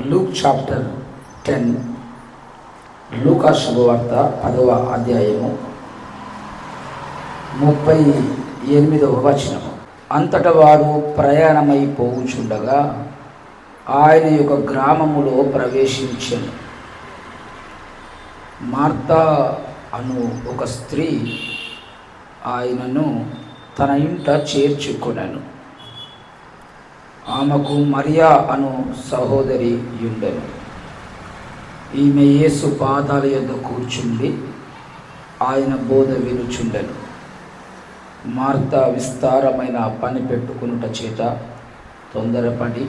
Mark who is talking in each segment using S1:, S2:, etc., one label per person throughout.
S1: Luke chapter 10, లూకా శుభవార్త 10వ అధ్యాయము 38వ వచనము. అంతటా వారు ప్రయాణమైపోవుచుండగా ఆయన యొక్క గ్రామములో ప్రవేశించెను. మార్తా అను ఒక స్త్రీ ఆయనను తన ఇంట చేర్చుకొనెను. ఆమెకు మరియా అను సహోదరి ఉండెను. ఈమె యేసు పాదాల యొద్ద కూర్చుండి ఆయన బోధ వినుచుండెను. మార్తా విస్తారమైన పని పెట్టుకునుట చేత తొందరపడి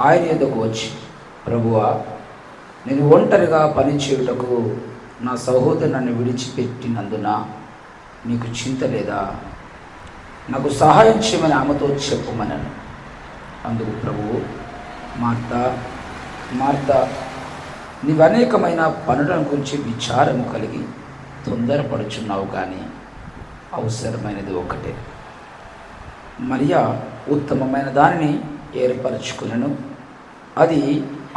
S1: ఆయన యొద్దకు వచ్చి, ప్రభువా, నేను ఒంటరిగా పని చేయుటకు నా సహోదరు నన్ను విడిచిపెట్టినందున నీకు చింత లేదా? నాకు సహాయం చేయమని ఆమెతో చెప్పమనను. అందుకు ప్రభువు, మార్తా మార్తా, నీవు అనేకమైన పనుల గురించి విచారం కలిగి తొందరపడుచున్నావు, కానీ అవసరమైనది ఒకటే. మరియా ఉత్తమమైన దానిని ఏర్పరచుకునను, అది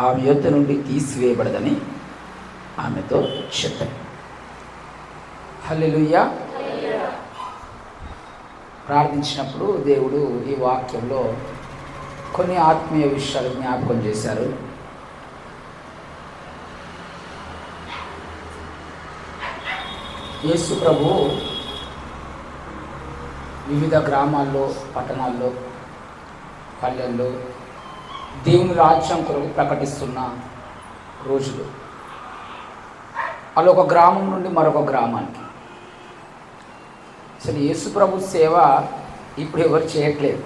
S1: ఆమె యొద్ద నుండి తీసివేయబడదని ఆమెతో చెప్పాను. హల్లెలూయా. ప్రార్థించినప్పుడు దేవుడు ఈ వాక్యంలో కొన్ని ఆత్మీయ విషయాలు జ్ఞాపకం చేశారు. యేసు ప్రభు వివిధ గ్రామాల్లో, పట్టణాల్లో, పల్లెల్లో దేవుని రాజ్యం కొరకు ప్రకటిస్తున్న రోజులు. అలా ఒక గ్రామం నుండి మరొక గ్రామానికి. అసలు యేసు ప్రభు సేవ ఇప్పుడు ఎవరు చేయట్లేదు.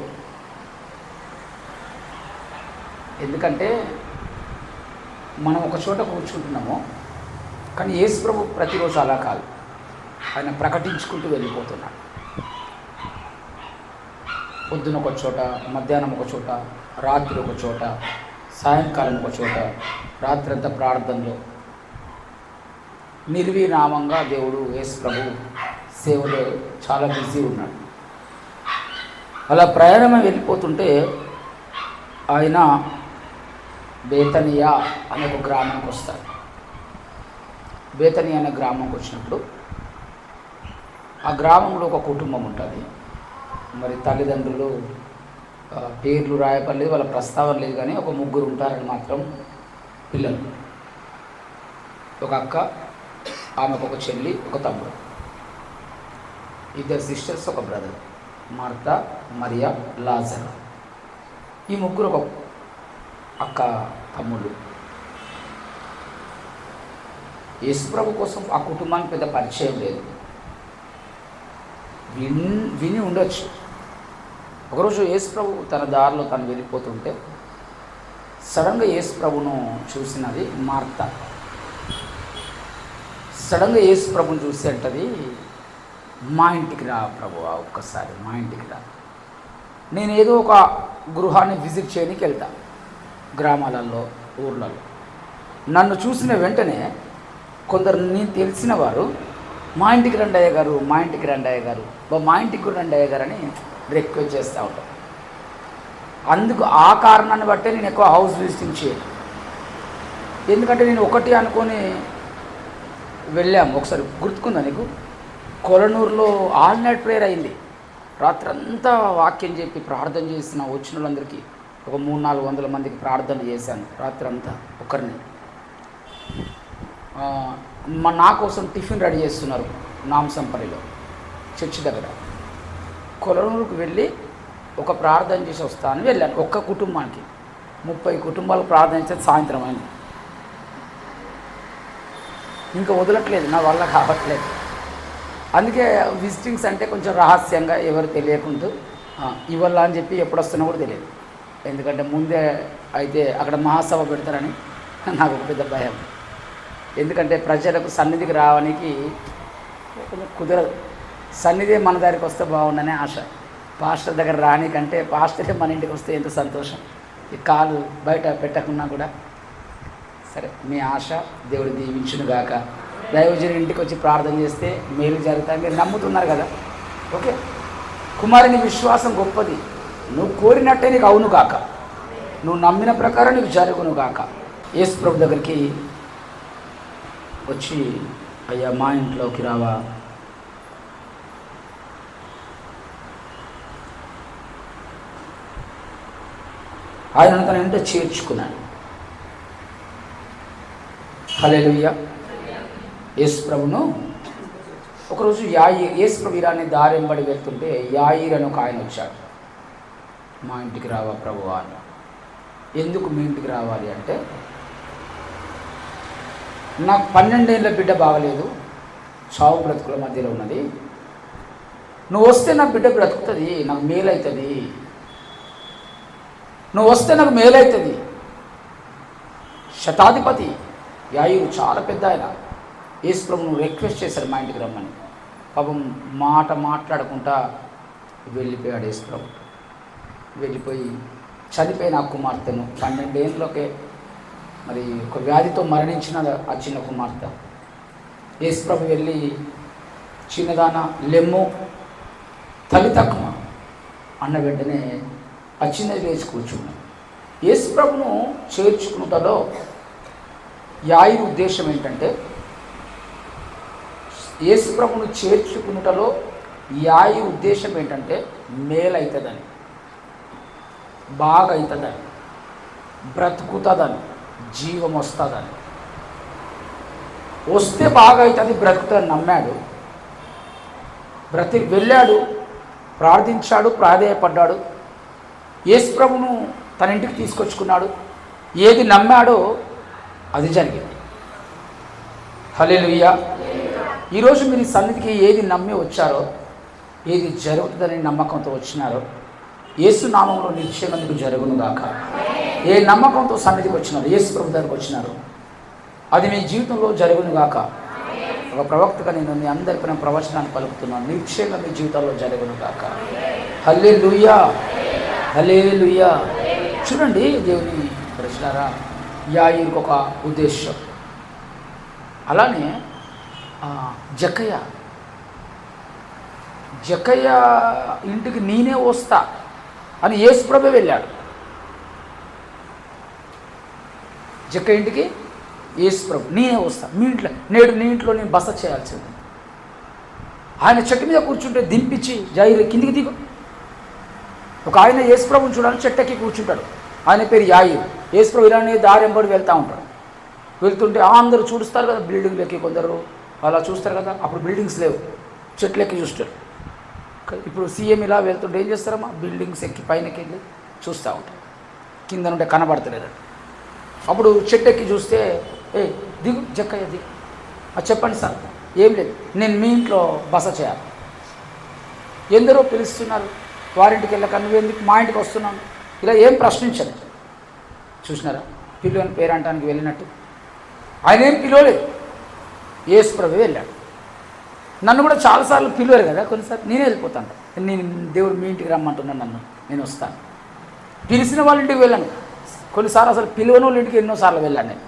S1: ఎందుకంటే మనం ఒక చోట కూర్చుంటున్నాము, కానీ యేసు ప్రభు ప్రతిరోజు అలా కాదు. ఆయన ప్రకటించుకుంటూ వెళ్ళిపోతున్నాడు. పొద్దున ఒక చోట, మధ్యాహ్నం ఒక చోట, రాత్రి ఒక చోట, సాయంకాలం ఒక చోట, రాత్రంతా ప్రార్థనలో నిర్విరామంగా దేవుడు యేసు ప్రభు సేవలో చాలా బిజీ ఉన్నాడు. అలా ప్రయాణం వెళ్ళిపోతుంటే ఆయన బేతనియా అనే ఒక గ్రామానికి వస్తాడు. బేతనియా అనే గ్రామంకి వచ్చినప్పుడు ఆ గ్రామంలో ఒక కుటుంబం ఉంటుంది. మరి తల్లిదండ్రులు పేర్లు రాయపడలేదు, వాళ్ళ ప్రస్తావన లేదు, కానీ ఒక ముగ్గురు ఉంటారని మాత్రం పిల్లలు. ఒక అక్క, ఆమెకు ఒక చెల్లి, ఒక తమ్ముడు, ఇద్దరు సిస్టర్స్, ఒక బ్రదర్, మార్తా, మరియా, లాజరు. ఈ ముగ్గురు ఒక అక్క తమ్ముళ్ళు. యేసుప్రభు కోసం ఆ కుటుంబానికి పెద్ద పరిచయం లేదు, విని ఉండొచ్చు. ఒకరోజు యేసుప్రభు తన దారిలో తను వెళ్ళిపోతుంటే సడన్గా యేసుప్రభును చూసినది మార్తా. సడన్గా యేసుప్రభుని చూసి అంటది, మా ఇంటికి రా ప్రభువా, ఒక్కసారి మా ఇంటికి రా. నేను ఏదో ఒక గృహాన్ని విజిట్ చేయడానికి వెళ్తా, గ్రామాలలో, ఊర్లలో. నన్ను చూసిన వెంటనే కొందరు నేను తెలిసిన వారు, మా ఇంటికి రండి అయ్య గారు, మా ఇంటికి రండి అయ్య గారు, మా ఇంటికి కూడా రండి అయ్య గారు అని రిక్వెస్ట్ చేస్తూ ఉంటాను. అందుకు ఆ కారణాన్ని బట్టే నేను ఎక్కువ హౌస్ విజిటింగ్ చేయను. ఎందుకంటే నేను ఒకటి అనుకొని వెళ్ళాము. ఒకసారి గుర్తుకుందా నీకు? కొలనూరులో ఆల్ నైట్ ప్రేయర్ అయింది. రాత్రంతా వాక్యం చెప్పి ప్రార్థన చేసిన వచ్చిన వాళ్ళందరికీ ఒక 300-400 మందికి ప్రార్థన చేశాను రాత్రంతా ఒకరిని. నా కోసం టిఫిన్ రెడీ చేస్తున్నారు నాంసంపల్లిలో చర్చి దగ్గర. కొలనూరుకు వెళ్ళి ఒక ప్రార్థన చేసి వస్తానని వెళ్ళాను. ఒక్క కుటుంబానికి 30 కుటుంబాలు ప్రార్థన చేస్తే సాయంత్రం అయింది. ఇంకా వదలట్లేదు, నా వల్ల కావట్లేదు. అందుకే విజిటింగ్స్ అంటే కొంచెం రహస్యంగా, ఎవరు తెలియకుండా ఇవ్వాల అని చెప్పి ఎప్పుడు వస్తున్నా కూడా తెలియదు. ఎందుకంటే ముందే అయితే అక్కడ మహాసభ పెడతారని నాకు ఒక పెద్ద భయం. ఎందుకంటే ప్రజలకు సన్నిధికి రావడానికి కొంచెం కుదరదు. సన్నిధి మన దగ్గరికి వస్తే బాగుండనే ఆశ. పాస్టర్ దగ్గర రానికంటే పాస్టరే మన ఇంటికి వస్తే ఎంత సంతోషం. ఈ కాలు బయట పెట్టకున్నా కూడా సరే, మీ ఆశ దేవుడు దీవించునుగాక. దైవజనుడి ఇంటికి వచ్చి ప్రార్థన చేస్తే మేలు జరుగుతాయి, మీరు నమ్ముతున్నారు కదా. ఓకే, కుమారుని విశ్వాసం గొప్పది. నువ్వు కోరినట్టే నీకు అవును కాక. నువ్వు నమ్మిన ప్రకారం నీకు జరుగును గాక. యేసు ప్రభు దగ్గరికి వచ్చి, అయ్యా మా ఇంట్లోకి రావా, ఆయనను తన ఇంట చేర్చుకున్నాడు. హల్లెలూయా. యేసు ప్రభును ఒకరోజు యేసు ప్రభు ఇరాన్ని దారింబడి వెళ్తుంటే యాయీర్ అని ఒక ఆయన వచ్చాడు. మా ఇంటికి రావా ప్రభువా అని. ఎందుకు మీ ఇంటికి రావాలి అంటే, నాకు 12 ఏళ్ళ బిడ్డ బాగలేదు, చావు బ్రతుకుల మధ్యలో ఉన్నది, నువ్వు వస్తే నా బిడ్డ బ్రతుకుతుంది, నాకు మేలవుతుంది, నువ్వు వస్తే నాకు మేలవుతుంది. శతాధిపతి యాయీరు చాలా పెద్ద ఆయన. యేసు ప్రభువును రిక్వెస్ట్ చేశారు మా ఇంటికి రమ్మని. పాపం మాట్లాడకుండా వెళ్ళిపోయాడు యేసు ప్రభు. వెళ్ళిపోయి చనిపోయిన ఆ కుమార్తెను 12 ఏళ్ళకే మరి ఒక వ్యాధితో మరణించిన ఆ చిన్న కుమార్తె, యేసు ప్రభు వెళ్ళి, చిన్నదాన లెమ్ము తల్లితక్కుమ అన్న వెంటనే ఆ చిన్నది లేచి కూర్చున్నాడు. యేసు ప్రభును చేర్చుకున్నటలో యాయీరు ఉద్దేశం ఏంటంటే, యేసు ప్రభును చేర్చుకున్నటలో యాయీరు ఉద్దేశం ఏంటంటే మేలవుతుందని, బాగా అవుతుందని, బ్రతుకుతుందని, జీవం వస్తుందని, వస్తే బాగా అవుతుంది బ్రతుకుతుందని నమ్మాడు. వెళ్ళాడు, ప్రార్థించాడు, ప్రాధేయపడ్డాడు, యేసు ప్రభును తన ఇంటికి తీసుకొచ్చుకున్నాడు. ఏది నమ్మాడో అది జరిగింది. హల్లెలూయా. ఈరోజు మీరు ఈ సన్నిధికి ఏది నమ్మి వచ్చారో, ఏది జరుగుతుందని నమ్మకంతో వచ్చినారో, యేసు నామంలో నిశ్చయంగా మీకు జరుగును గాక. ఏ నమ్మకంతో సన్నిధికి వచ్చినారు, యేసు ప్రభు దగ్గరికి వచ్చినారు, అది మీ జీవితంలో జరుగును గాక. ఒక ప్రవక్తగా నేను మీ అందరిపైన ప్రవచనాన్ని పలుకుతున్నాను, నిశ్చయంగా మీ జీవితాల్లో జరుగును గాక. హల్లెలూయా, హల్లెలూయా. చూడండి దేవుని ప్రజలారా, యాయీరుకు ఒక ఉద్దేశం. అలానే జక్కయ్య ఇంటికి నేనే వస్తా అని యేసు ప్రభు వెళ్ళాడు. జక్కయ్య ఇంటికి యేసు ప్రభు, నేనే వస్తా, మీ ఇంట్లో నీ ఇంట్లో నేను బస చేయాల్సింది. ఆయన చెట్టు మీద కూర్చుంటే దింపించి, జాయిరు కిందికి దిగు. ఒక ఆయన యేసు ప్రభుని చూడాలని చెట్టెక్కి కూర్చుంటాడు, ఆయన పేరు యాయీరు. యేసు ప్రభు ఇలానే దారెంబడి వెళ్తూ ఉంటాడు. వెళ్తుంటే అందరూ చూస్తారు కదా, బిల్డింగ్లకి కొందరు అలా చూస్తారు కదా, అప్పుడు బిల్డింగ్స్ లేవు, చెట్లెక్కి చూస్తారు. ఇప్పుడు సీఎం ఇలా వెళ్తుంటే ఏం చేస్తారమ్మా, బిల్డింగ్స్ ఎక్కి పైనకి వెళ్ళి చూస్తూ ఉంటారు, కింద ఉంటే కనబడతలేదు. అప్పుడు చెట్టు ఎక్కి చూస్తే, దిగు జక్కయ్య దిగు, చెప్పండి సార్. ఏం లేదు, నేను మీ ఇంట్లో బస చేయాలి. ఎందరో పిలుస్తున్నారు, వారింటికి వెళ్ళక నువ్వెందుకు మా ఇంటికి వస్తున్నాను, ఇలా ఏం ప్రశ్నించలేదు. చూసినారా, పిలువని పేరు అంటానికి వెళ్ళినట్టు. ఆయన ఏం పిలవలేదు, యేసు ప్రభు వెళ్ళాడు. నన్ను కూడా చాలాసార్లు పిలువారు కదా, కొన్నిసార్లు నేనే వెళ్ళిపోతాను. నేను దేవుడు మీ ఇంటికి రమ్మంటున్నాను, నేను వస్తాను. పిలిచిన వాళ్ళ ఇంటికి వెళ్ళాను, కొన్నిసార్లు అసలు పిలువని వాళ్ళ ఇంటికి ఎన్నోసార్లు వెళ్ళాను నేను.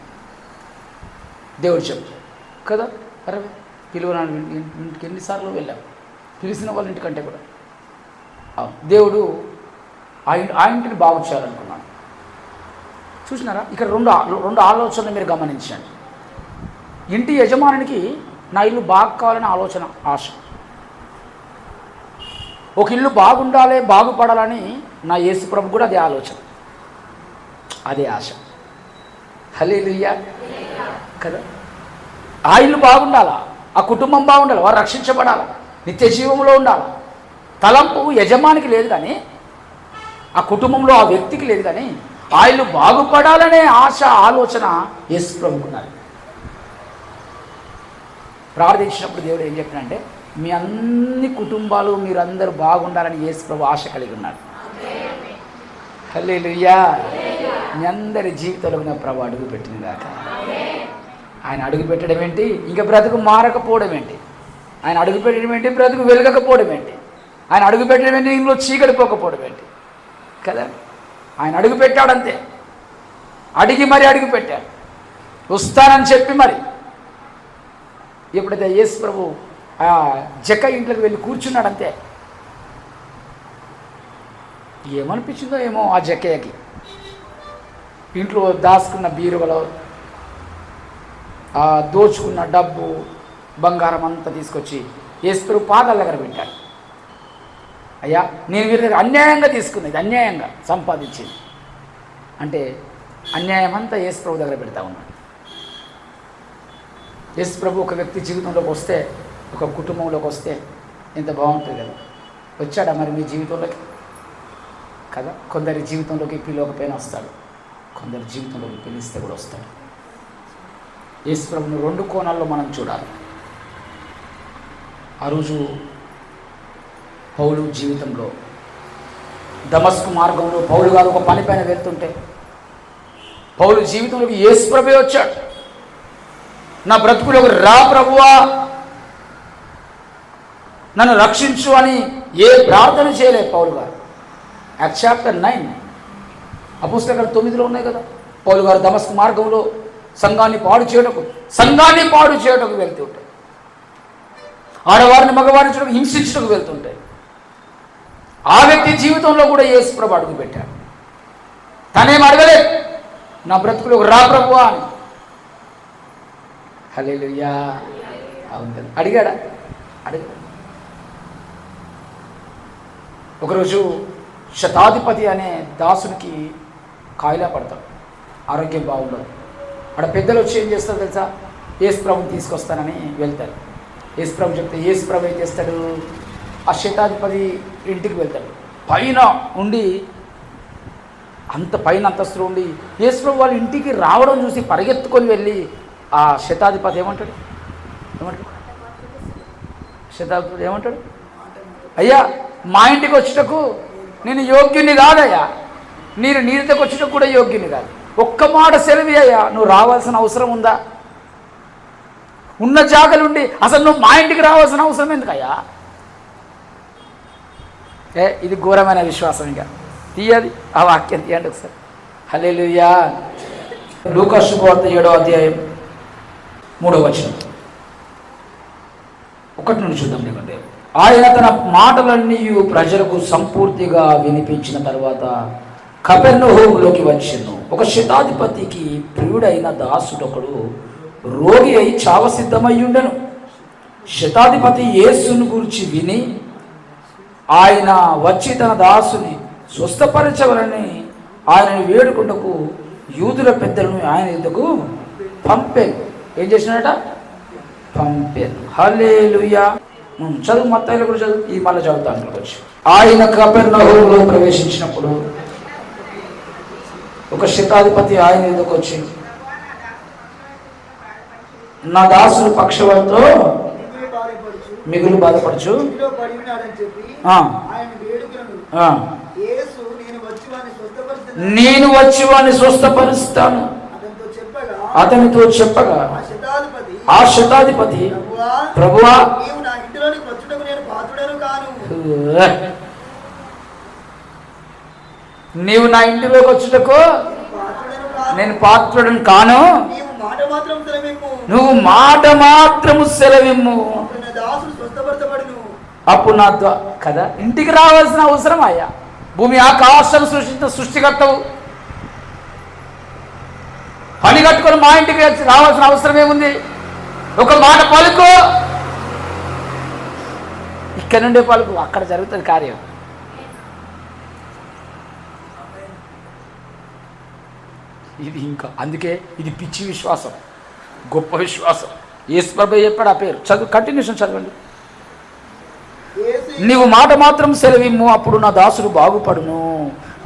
S1: దేవుడు చెప్పు కదా, అరే పిలువని ఇంటికి ఎన్నిసార్లు వెళ్ళాను, పిలిచిన వాళ్ళ ఇంటికంటే కూడా. దేవుడు ఆ ఇంటిని బాగు చేయాలనుకున్నాను. చూసినారా, ఇక్కడ రెండు ఆలోచనలు మీరు గమనించండి. ఇంటి యజమానికి నా ఇల్లు బాగా కావాలని ఆలోచన, ఆశ. ఒక ఇల్లు బాగుండాలి, బాగుపడాలని నా యేసు ప్రభు కూడా అదే ఆలోచన, అదే ఆశ. హల్లెలూయా కదా. ఆ ఇల్లు బాగుండాలా, ఆ కుటుంబం బాగుండాలి, వారు రక్షించబడాలి, నిత్య జీవంలో ఉండాలి. తలంపు యజమానికి లేదు కానీ, ఆ కుటుంబంలో ఆ వ్యక్తికి లేదు కానీ, ఆ ఇల్లు బాగుపడాలనే ఆశ, ఆలోచన యేసు ప్రభుకున్నారు. ప్రార్థించినప్పుడు దేవుడు ఏం చెప్పినంటే, మీ అన్ని కుటుంబాలు మీరందరూ బాగుండాలని యేసు ప్రభు ఆశ కలిగి ఉన్నాడు. హల్లెలూయా. మీ అందరి జీవితంలో నా ప్రభు అడుగు పెట్టింది కాక. ఆయన అడుగు పెట్టడం ఏంటి, ఇంకా బ్రతుకు మారకపోవడం ఏంటి, ఆయన అడుగు పెట్టడం ఏంటి, బ్రతుకు వెలగకపోవడం ఏంటి, ఆయన అడుగు పెట్టడం ఏంటి, ఇంట్లో చీకడిపోకపోవడం ఏంటి కదా. ఆయన అడుగు పెట్టాడంతే, అడిగి మరి అడుగు పెట్టాడు, వస్తానని చెప్పి మరి. ఎప్పుడైతే యేసు ప్రభు ఆ జక్కయ్య ఇంట్లోకి వెళ్ళి కూర్చున్నాడంతే, ఏమనిపించిందో ఏమో ఆ జక్కయ్యకి, ఇంట్లో దాచుకున్న బీరువలో దోచుకున్న డబ్బు బంగారం అంతా తీసుకొచ్చి యేసుప్రభు పాదాల దగ్గర పెట్టాడు. అయ్యా, నేను వీరి దగ్గర అన్యాయంగా తీసుకున్నది, అన్యాయంగా సంపాదించింది అంటే అన్యాయం అంతా యేసుప్రభు దగ్గర పెడతా ఉన్నాడు. యేసుప్రభు ఒక వ్యక్తి జీవితంలోకి వస్తే, ఒక కుటుంబంలోకి వస్తే ఎంత బాగుంటుంది కదా. వచ్చాడా మరి మీ జీవితంలోకి కదా? కొందరి జీవితంలోకి పిలవకపోయినా వస్తాడు, కొందరి జీవితంలోకి పిలిస్తే కూడా వస్తాడు. యేసుప్రభుని 2 కోణాల్లో మనం చూడాలి. ఆ రోజు పౌలు జీవితంలో దమస్కు మార్గంలో పౌలు గారు ఒక పని పైన వెళ్తుంటే పౌలు జీవితంలోకి యేసుప్రభువే వచ్చాడు. నా బ్రతుకులోకి రా ప్రభువా, నన్ను రక్షించు అని ఏ ప్రార్థన చేయలేదు పౌలు గారు. యాక్ట్ చాప్టర్ 9 అపోస్తలుల 9లో ఉన్నాయి కదా. పౌలు గారు దమస్కు మార్గంలో సంఘాన్ని పాడు చేయటకు వెళ్తుంటాయి, ఆడవారిని మగవారిని చూడకు హింసించటకు వెళ్తుంటాయి. ఆ వ్యక్తి జీవితంలో కూడా యేసుప్రభు అడుగు పెట్టాడు. తనేం అడగలేదు, నా బ్రతుకులోకి రా ప్రభువా అని. హల్లెలూయా. అవును, అడిగాడా? అడిగాడు. ఒకరోజు శతాధిపతి అనే దాసునికి కాయిలా పడతాడు, ఆరోగ్యం బాగుండదు. అక్కడ పెద్దలు వచ్చి ఏం చేస్తారు తెలుసా? యేసుప్రభుని తీసుకొస్తానని వెళ్తారు. యేసుప్రభు చెప్తే యేసుప్రభు ఏం చేస్తాడు? ఆ శతాధిపతి ఇంటికి వెళ్తాడు. పైన ఉండి, అంత పైన అంతస్తులో ఉండి యేసుప్రభు వాళ్ళ ఇంటికి రావడం చూసి పరిగెత్తుకొని వెళ్ళి ఆ శతాధిపతి ఏమంటాడు? శతాధిపతి ఏమంటాడు? అయ్యా, మా ఇంటికి వచ్చుటకు నేను యోగ్యుని కాదయ్యా, నేను నీ దగ్గరకు వచ్చుటకు కూడా యోగ్యుని కాదు. ఒక్క మాట సెలవి అయ్యా, నువ్వు రావాల్సిన అవసరం ఉందా? ఉన్న జాగలుండి అసలు నువ్వు మా ఇంటికి రావాల్సిన అవసరం ఎందుకయ్యా? ఇది ఘోరమైన విశ్వాసం. ఇక తీయది ఆ వాక్యం తీయండి ఒకసారి. హల్లెలూయా. లూకా శుభవార్త 7వ అధ్యాయం 3వ వచనం 1 నుండి చూద్దాం. లేకుంటే ఆయన తన మాటలన్నీ ప్రజలకు సంపూర్తిగా వినిపించిన తర్వాత కపెర్నహూములోకి వచ్చెను. ఒక శతాధిపతికి ప్రియుడైన దాసుడొకడు రోగి అయి చావసిద్ధమయ్యుండెను. శతాధిపతి యేసును గురించి విని ఆయన వచ్చి తన దాసుని స్వస్థపరచవలని ఆయనను వేడుకొండకు యూదుల పెద్దలను ఆయన ఎదుగు పంపాను. ఏం చేసినట? పంపాను. హల్లెలూయా. చదువు, మత్తయిలో కూడా చదువు, ఈ మళ్ళీ చదువుతాను. వచ్చి ఆయన కపెర్నహూములో ప్రవేశించినప్పుడు ఒక శతాధిపతి ఆయన ఎదుకు వచ్చి, నా దాసులు పక్షవాతంతో మిగులు బాధపడుచు నేను వచ్చి వాడిని స్వస్థపరుస్తాను అతనితో చెప్పగా ఆ శతాధిపతి, ప్రభువా, నీవు నా ఇంటిలోకి వచ్చుటకు నేను పాత్రుడను కాను, నువ్వు మాట మాత్రము సెలవిమ్ము, అప్పుడు నా కదా. ఇంటికి రావాల్సిన అవసరం అయ్యా, భూమి ఆకాశాలు సృష్టించిన సృష్టికర్తవు, పని కట్టుకొని మా ఇంటికి రావాల్సిన అవసరం ఏముంది? ఒక మాట పలుకు, ఇక్కడ నుండే పలుకు, అక్కడ జరుగుతుంది కార్యం. ఇది ఇంకా అందుకే ఇది పిచ్చి విశ్వాసం, గొప్ప విశ్వాసం. యేసుప్రభు చెప్పాడు ఆ పేరు. చదువు, కంటిన్యూషన్ చదవండి. నీవు మాట మాత్రం సెలవిమ్ము, అప్పుడు నా దాసుడు బాగుపడును.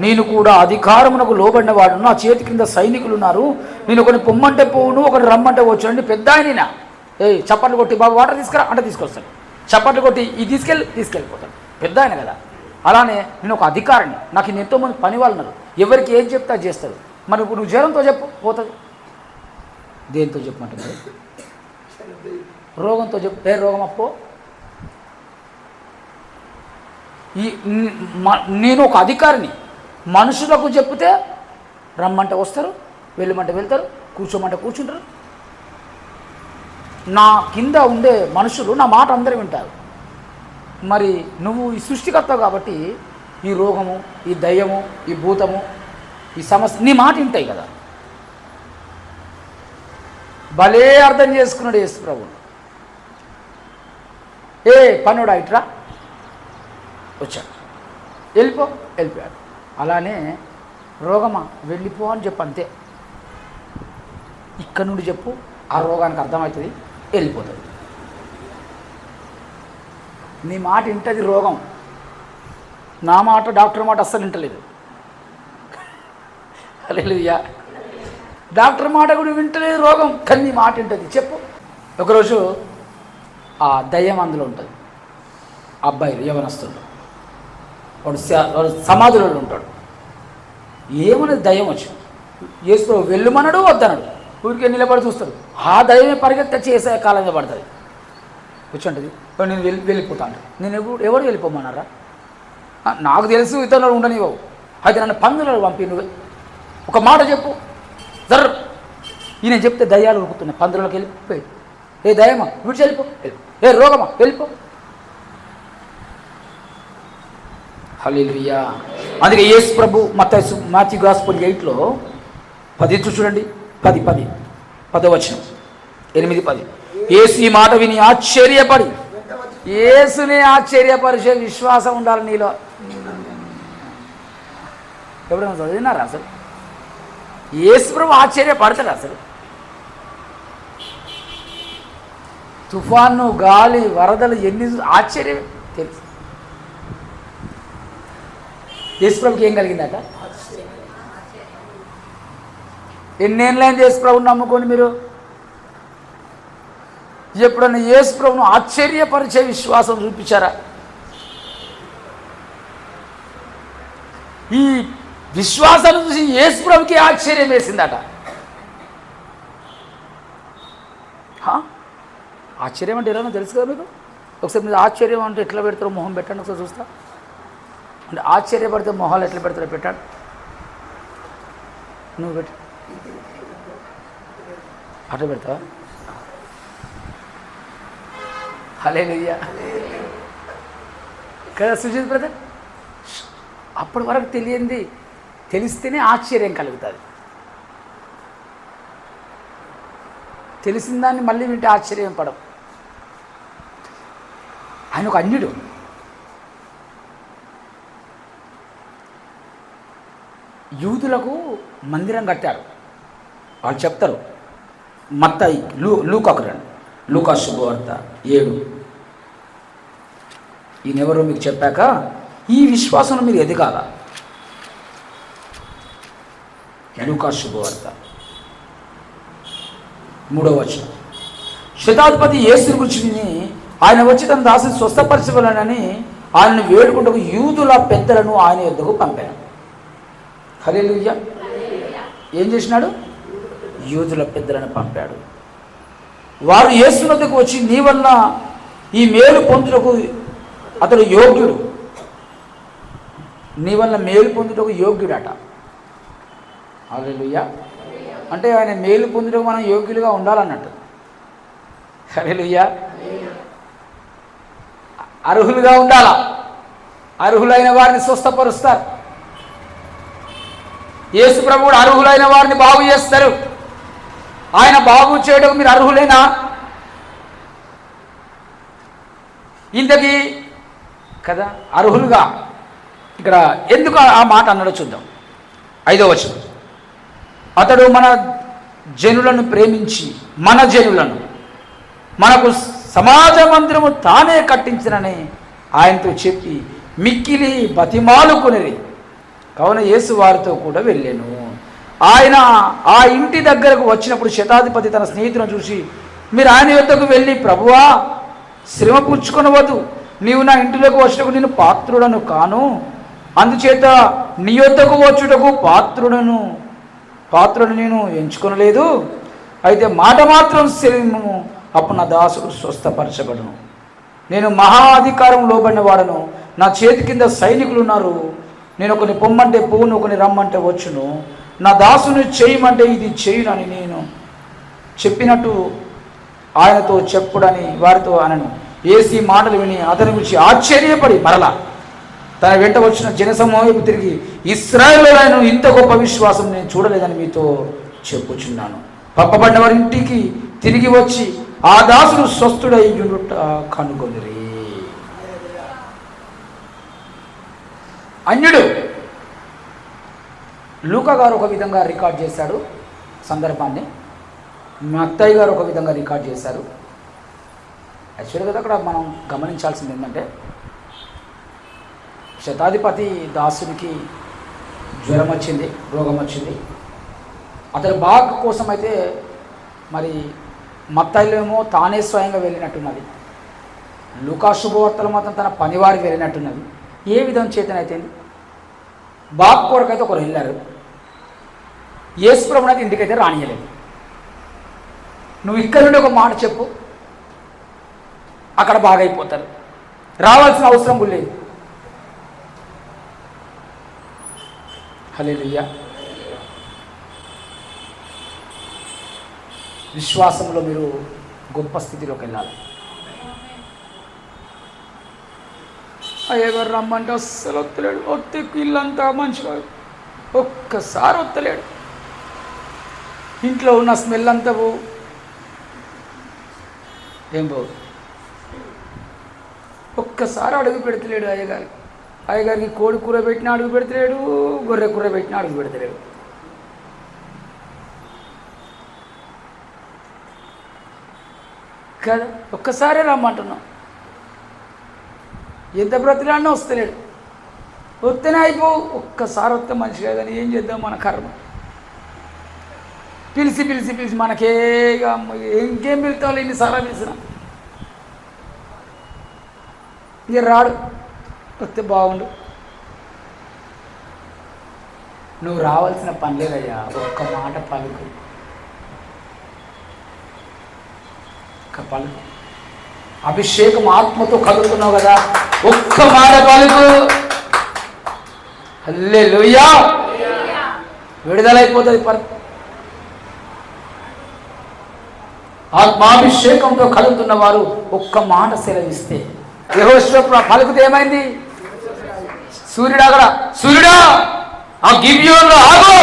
S1: నేను కూడా అధికారమునకు లోబడిన వాడు, నా చేతి కింద సైనికులు ఉన్నారు. నేను ఒకటి పొమ్మంటే పోవును, ఒకటి రమ్మంటే వచ్చాడు. పెద్ద ఆయన చప్పట్లు కొట్టి బాబు వాటర్ తీసుకురా అంటే తీసుకొస్తాడు, చప్పట్లు కొట్టి ఇది తీసుకెళ్ళిపోతాడు. పెద్ద ఆయన కదా. అలానే నేను ఒక అధికారిని, నాకు నేను ఎంతోమంది పని వాళ్ళు ఉన్నారు, ఎవరికి ఏం చెప్తే అది చేస్తారు. మరి ఇప్పుడు నువ్వు జ్వరంతో చెప్పు పోతుంది, దేంతో చెప్పమంటుంది? రోగంతో చెప్పు, ఏ రోగం అప్పో. నేను ఒక అధికారిని, మనుషులకు చెప్తే రమ్మంటే వస్తారు, వెళ్ళమంటే వెళ్తారు, కూర్చోమంటే కూర్చుంటారు. నా కింద ఉండే మనుషులు నా మాట అందరూ వింటారు. మరి నువ్వు ఈ సృష్టికర్త కాబట్టి ఈ రోగము, ఈ దయ్యము, ఈ భూతము, ఈ సమస్య నీ మాట వింటాయి కదా. భలే అర్థం చేసుకున్నాడు యేసు ప్రభు. ఏ పనుడా ఇట్రా, వచ్చాడు, వెళ్ళిపోయాడు. అలానే రోగమా వెళ్ళిపో అని చెప్పు, అంతే. ఇక్కడ నుండి చెప్పు, ఆ రోగానికి అర్థమవుతుంది, వెళ్ళిపోతుంది. నీ మాట వింటది రోగం, నా మాట డాక్టర్ మాట అస్సలు వింటలేదు. హల్లెలూయా. డాక్టర్ మాట కూడా వింటలేదు రోగం, కానీ నీ మాట వింటది. చెప్పు. ఒకరోజు ఆ దయ్యం అందులో ఉంటుంది, అబ్బాయిలు యవనస్తులు, వాడు సమాధులలో ఉంటాడు. ఏమన్నది దయ్యం వచ్చి యేసు వెళ్ళుమనడు వద్దనడు, ఊరికే నిలబడి చూస్తాడు. ఆ దయ్యమే పరిగెత్తి చేసే కాలం మీద పడుతుంది, కూర్చుంటుంది. నేను వెళ్ళిపోతాను. నేను ఎవరు వెళ్ళిపోమన్నారా? నాకు తెలుసు ఇతరులు ఉండనివ్వవు, అయితే నన్ను పందులలో పంపి నువ్వు ఒక మాట చెప్పు జర్. ఈయన చెప్తే దయ్యాలు ఉరుకుతున్నాయి, పందులలోకి వెళ్ళిపోయి, ఏ దయ్యమా విడిచి వెళ్ళిపో, ఏ రోగమా వెళ్ళిపో. హల్లెలూయా. అందుకే యేసు ప్రభు మాథ్యూ గాస్పెల్ 8లో 10 చూడండి, 10 వచనం, 8-10. యేసు ఈ మాట విని ఆశ్చర్యపడి, యేసునే ఆశ్చర్యపరిచే విశ్వాసం ఉండాలి నీలో. ఎవరైనా చదివినారా అసలు? యేసు ప్రభు ఆశ్చర్యపడతాడు అసలు? తుఫాను, గాలి, వరదలు ఎన్ని ఆశ్చర్యం తెలుసు. యేసు ప్రభుకి ఏం కలిగిందట? ఎన్నేళ్ళైంది యేసు ప్రభుని నమ్ముకొని మీరు? ఎప్పుడన్నా యేసు ప్రభును ఆశ్చర్యపరిచే విశ్వాసం చూపించారా? ఈ విశ్వాసాన్ని చూసి యేసు ప్రభుకి ఆశ్చర్యం వేసిందట. ఆశ్చర్యం అంటే ఎలా తెలుసు కదా మీకు? ఒకసారి మీరు ఆశ్చర్యం అంటే ఎట్లా పెడతారో మొహం పెట్టండి, ఒకసారి చూస్తా. అంటే ఆశ్చర్యపడితే మొహాలు ఎట్లా పెడతారో పెట్టండి. నువ్వు పెట్టు, అట్లా పెడతావా? హల్లెలూయా కదా సుజిత్ బ్రదర్? అప్పటి వరకు తెలియంది తెలిస్తేనే ఆశ్చర్యం కలుగుతుంది. తెలిసిన దాన్ని మళ్ళీ వింటే ఆశ్చర్యం పడం. ఆయన ఒక అన్యుడు. యూదులకు మందిరం కట్టారు. వాళ్ళు చెప్తారు, మత్తయి లూకాకు రండి, లూకా శుభవార్త 7. ఈయనెవరో మీకు చెప్పాక ఈ విశ్వాసంలో మీరు ఎదగాల. లూకా శుభవార్త 3వ వచనం. శతాధిపతి యేసుని గురించి విని ఆయన వచ్చి తన దాసుని స్వస్థపరచవలనని ఆయనను వేడుకుంటూ యూదుల పెద్దలను ఆయన యొద్దకు పంపాను. హల్లెలూయా. ఏం చేసినాడు? యూదుల పెద్దలను పంపాడు. వారు యేసు వద్దకు వచ్చి, నీ వల్ల ఈ మేలు పొందుటకు అతడు యోగ్యుడు, నీ వల్ల మేలు పొందుటకు యోగ్యుడట. హల్లెలూయా. అంటే ఆయన మేలు పొందుటకు మనం యోగ్యులుగా ఉండాలన్నట్టు. హల్లెలూయా. అర్హులుగా ఉండాలా. అర్హులైన వారిని స్వస్థపరుస్తారు. యేసు ప్రభువుడు అర్హులైన వారిని బాగు చేస్తారు. ఆయన బాగు చేయడం మీరు అర్హులేనా? ఇంతకీ కదా అర్హులుగా ఇక్కడ ఎందుకు ఆ మాట అన్నాడో చూద్దాం. 5వ వచనం. అతడు మన జనులను ప్రేమించి మన జనులను మనకు సమాజ మందిరము తానే కట్టించినని ఆయనతో చెప్పి మిక్కిలి బతిమాలుకునేది. కావున యేసు వారితో కూడా వెళ్ళాను. ఆయన ఆ ఇంటి దగ్గరకు వచ్చినప్పుడు శతాధిపతి తన స్నేహితులను చూసి, మీరు ఆయన యొద్దకు వెళ్ళి, ప్రభువా, శ్రమ పుచ్చుకొనవద్దు, నీవు నా ఇంటిలోకి వచ్చుటకు నేను పాత్రుడను కాను, అందుచేత నీ యొద్దకు వచ్చుటకు పాత్రుడు నేను ఎంచుకొనలేదు. అయితే మాట మాత్రం శరీరము, అప్పుడు నా దాసుడు స్వస్థపరచబడును. నేను మహా అధికారం లోబడిన వాడను, నా చేతి కింద సైనికులు ఉన్నారు. నేను ఒకని పొమ్మంటే పోవును, ఒకని రమ్మంటే వచ్చును, నా దాసుని చేయమంటే ఇది చేయునని నేను చెప్పినట్టు ఆయనతో చెప్పుడని వారితో అనను. యేసు ఈ మాటలు విని అతని గురించి ఆశ్చర్యపడి మరలా తన వెంట వచ్చిన జనసమూహంకు తిరిగి, ఇశ్రాయేలులో ఇంత గొప్ప విశ్వాసం నేను చూడలేదని మీతో చెప్పుచున్నాను. పంపబడిన వారి ఇంటికి తిరిగి వచ్చి ఆ దాసుడు స్వస్థుడై ఉండుట కనుగొనిరి. అన్యుడు లూకా గారు ఒక విధంగా రికార్డ్ చేశాడు సందర్భాన్ని, మత్తయి గారు ఒక విధంగా రికార్డ్ చేశారు. యాక్చువల్గా అక్కడ మనం గమనించాల్సింది ఏంటంటే, శతాధిపతి దాసునికి జ్వరం వచ్చింది, రోగం వచ్చింది. అతని బాగు కోసం అయితే మరి మత్తయిలో ఏమో తానే స్వయంగా వెళ్ళినట్టున్నది, లూకా శుభవార్తలు మాత్రం తన పనివారికి వెళ్ళినట్టున్నది. ఏ విధం చేతనైతే బాగు కొరకైతే ఒకరు వెళ్ళారు, యేసు ప్రభువుని అయితే ఇంటికైతే రానియలేదు. నువ్వు ఇక్కడ నుండి ఒక మాట చెప్పు, అక్కడ బాగైపోతారు, రావాల్సిన అవసరం లేదు. హల్లెలూయా. విశ్వాసంలో మీరు గొప్ప స్థితిలోకి వెళ్ళాలి. అయ్యగారు రమ్మంటే అస్సలు వత్తలేడు, వస్తే ఇల్లంతా మంచిగా ఒక్కసారి వత్తలేడు, ఇంట్లో ఉన్న స్మెల్ అంతా పో ఏం పోవు, ఒక్కసారి అడుగు పెడతలేడు అయ్యగారికి. అయ్యగారికి కోడి కూర పెట్టినా అడుగు పెడతలేడు, గొర్రె కూర పెట్టినా అడుగు పెడతలేడు. కదా, ఒక్కసారే రమ్మంటున్నాం, ఎంత బ్రతిలాడినా వస్తలేడు. వస్తేనే అయిపోవు, ఒక్కసారి వస్తే మంచిగా, కానీ ఏం చేద్దాం, మన కర్మ. పిలిచి పిలిచి పిలిచి మనకే ఇంకేం పిలుతావు, ఎన్నిసార్లు పిలిచిన ఇక రాడు. వస్తే బాగుండు. నువ్వు రావాల్సిన పని లేదయ్యా, ఒక్క మాట పలుకు, ఒక్క పలుకు. అభిషేకం ఆత్మతో కలుగుతున్నావు కదా, ఒక్క మాట పలుకు. హల్లెలూయా. విడుదలైపోతుంది. ఆత్మాభిషేకంతో కలుగుతున్న వారు ఒక్క మాట సెలవిస్తే, యెహోషువ పలుకుతే ఏమైంది? సూర్యుడు అక్కడ, సూర్యుడా ఆ గిబియోనులో ఆగు,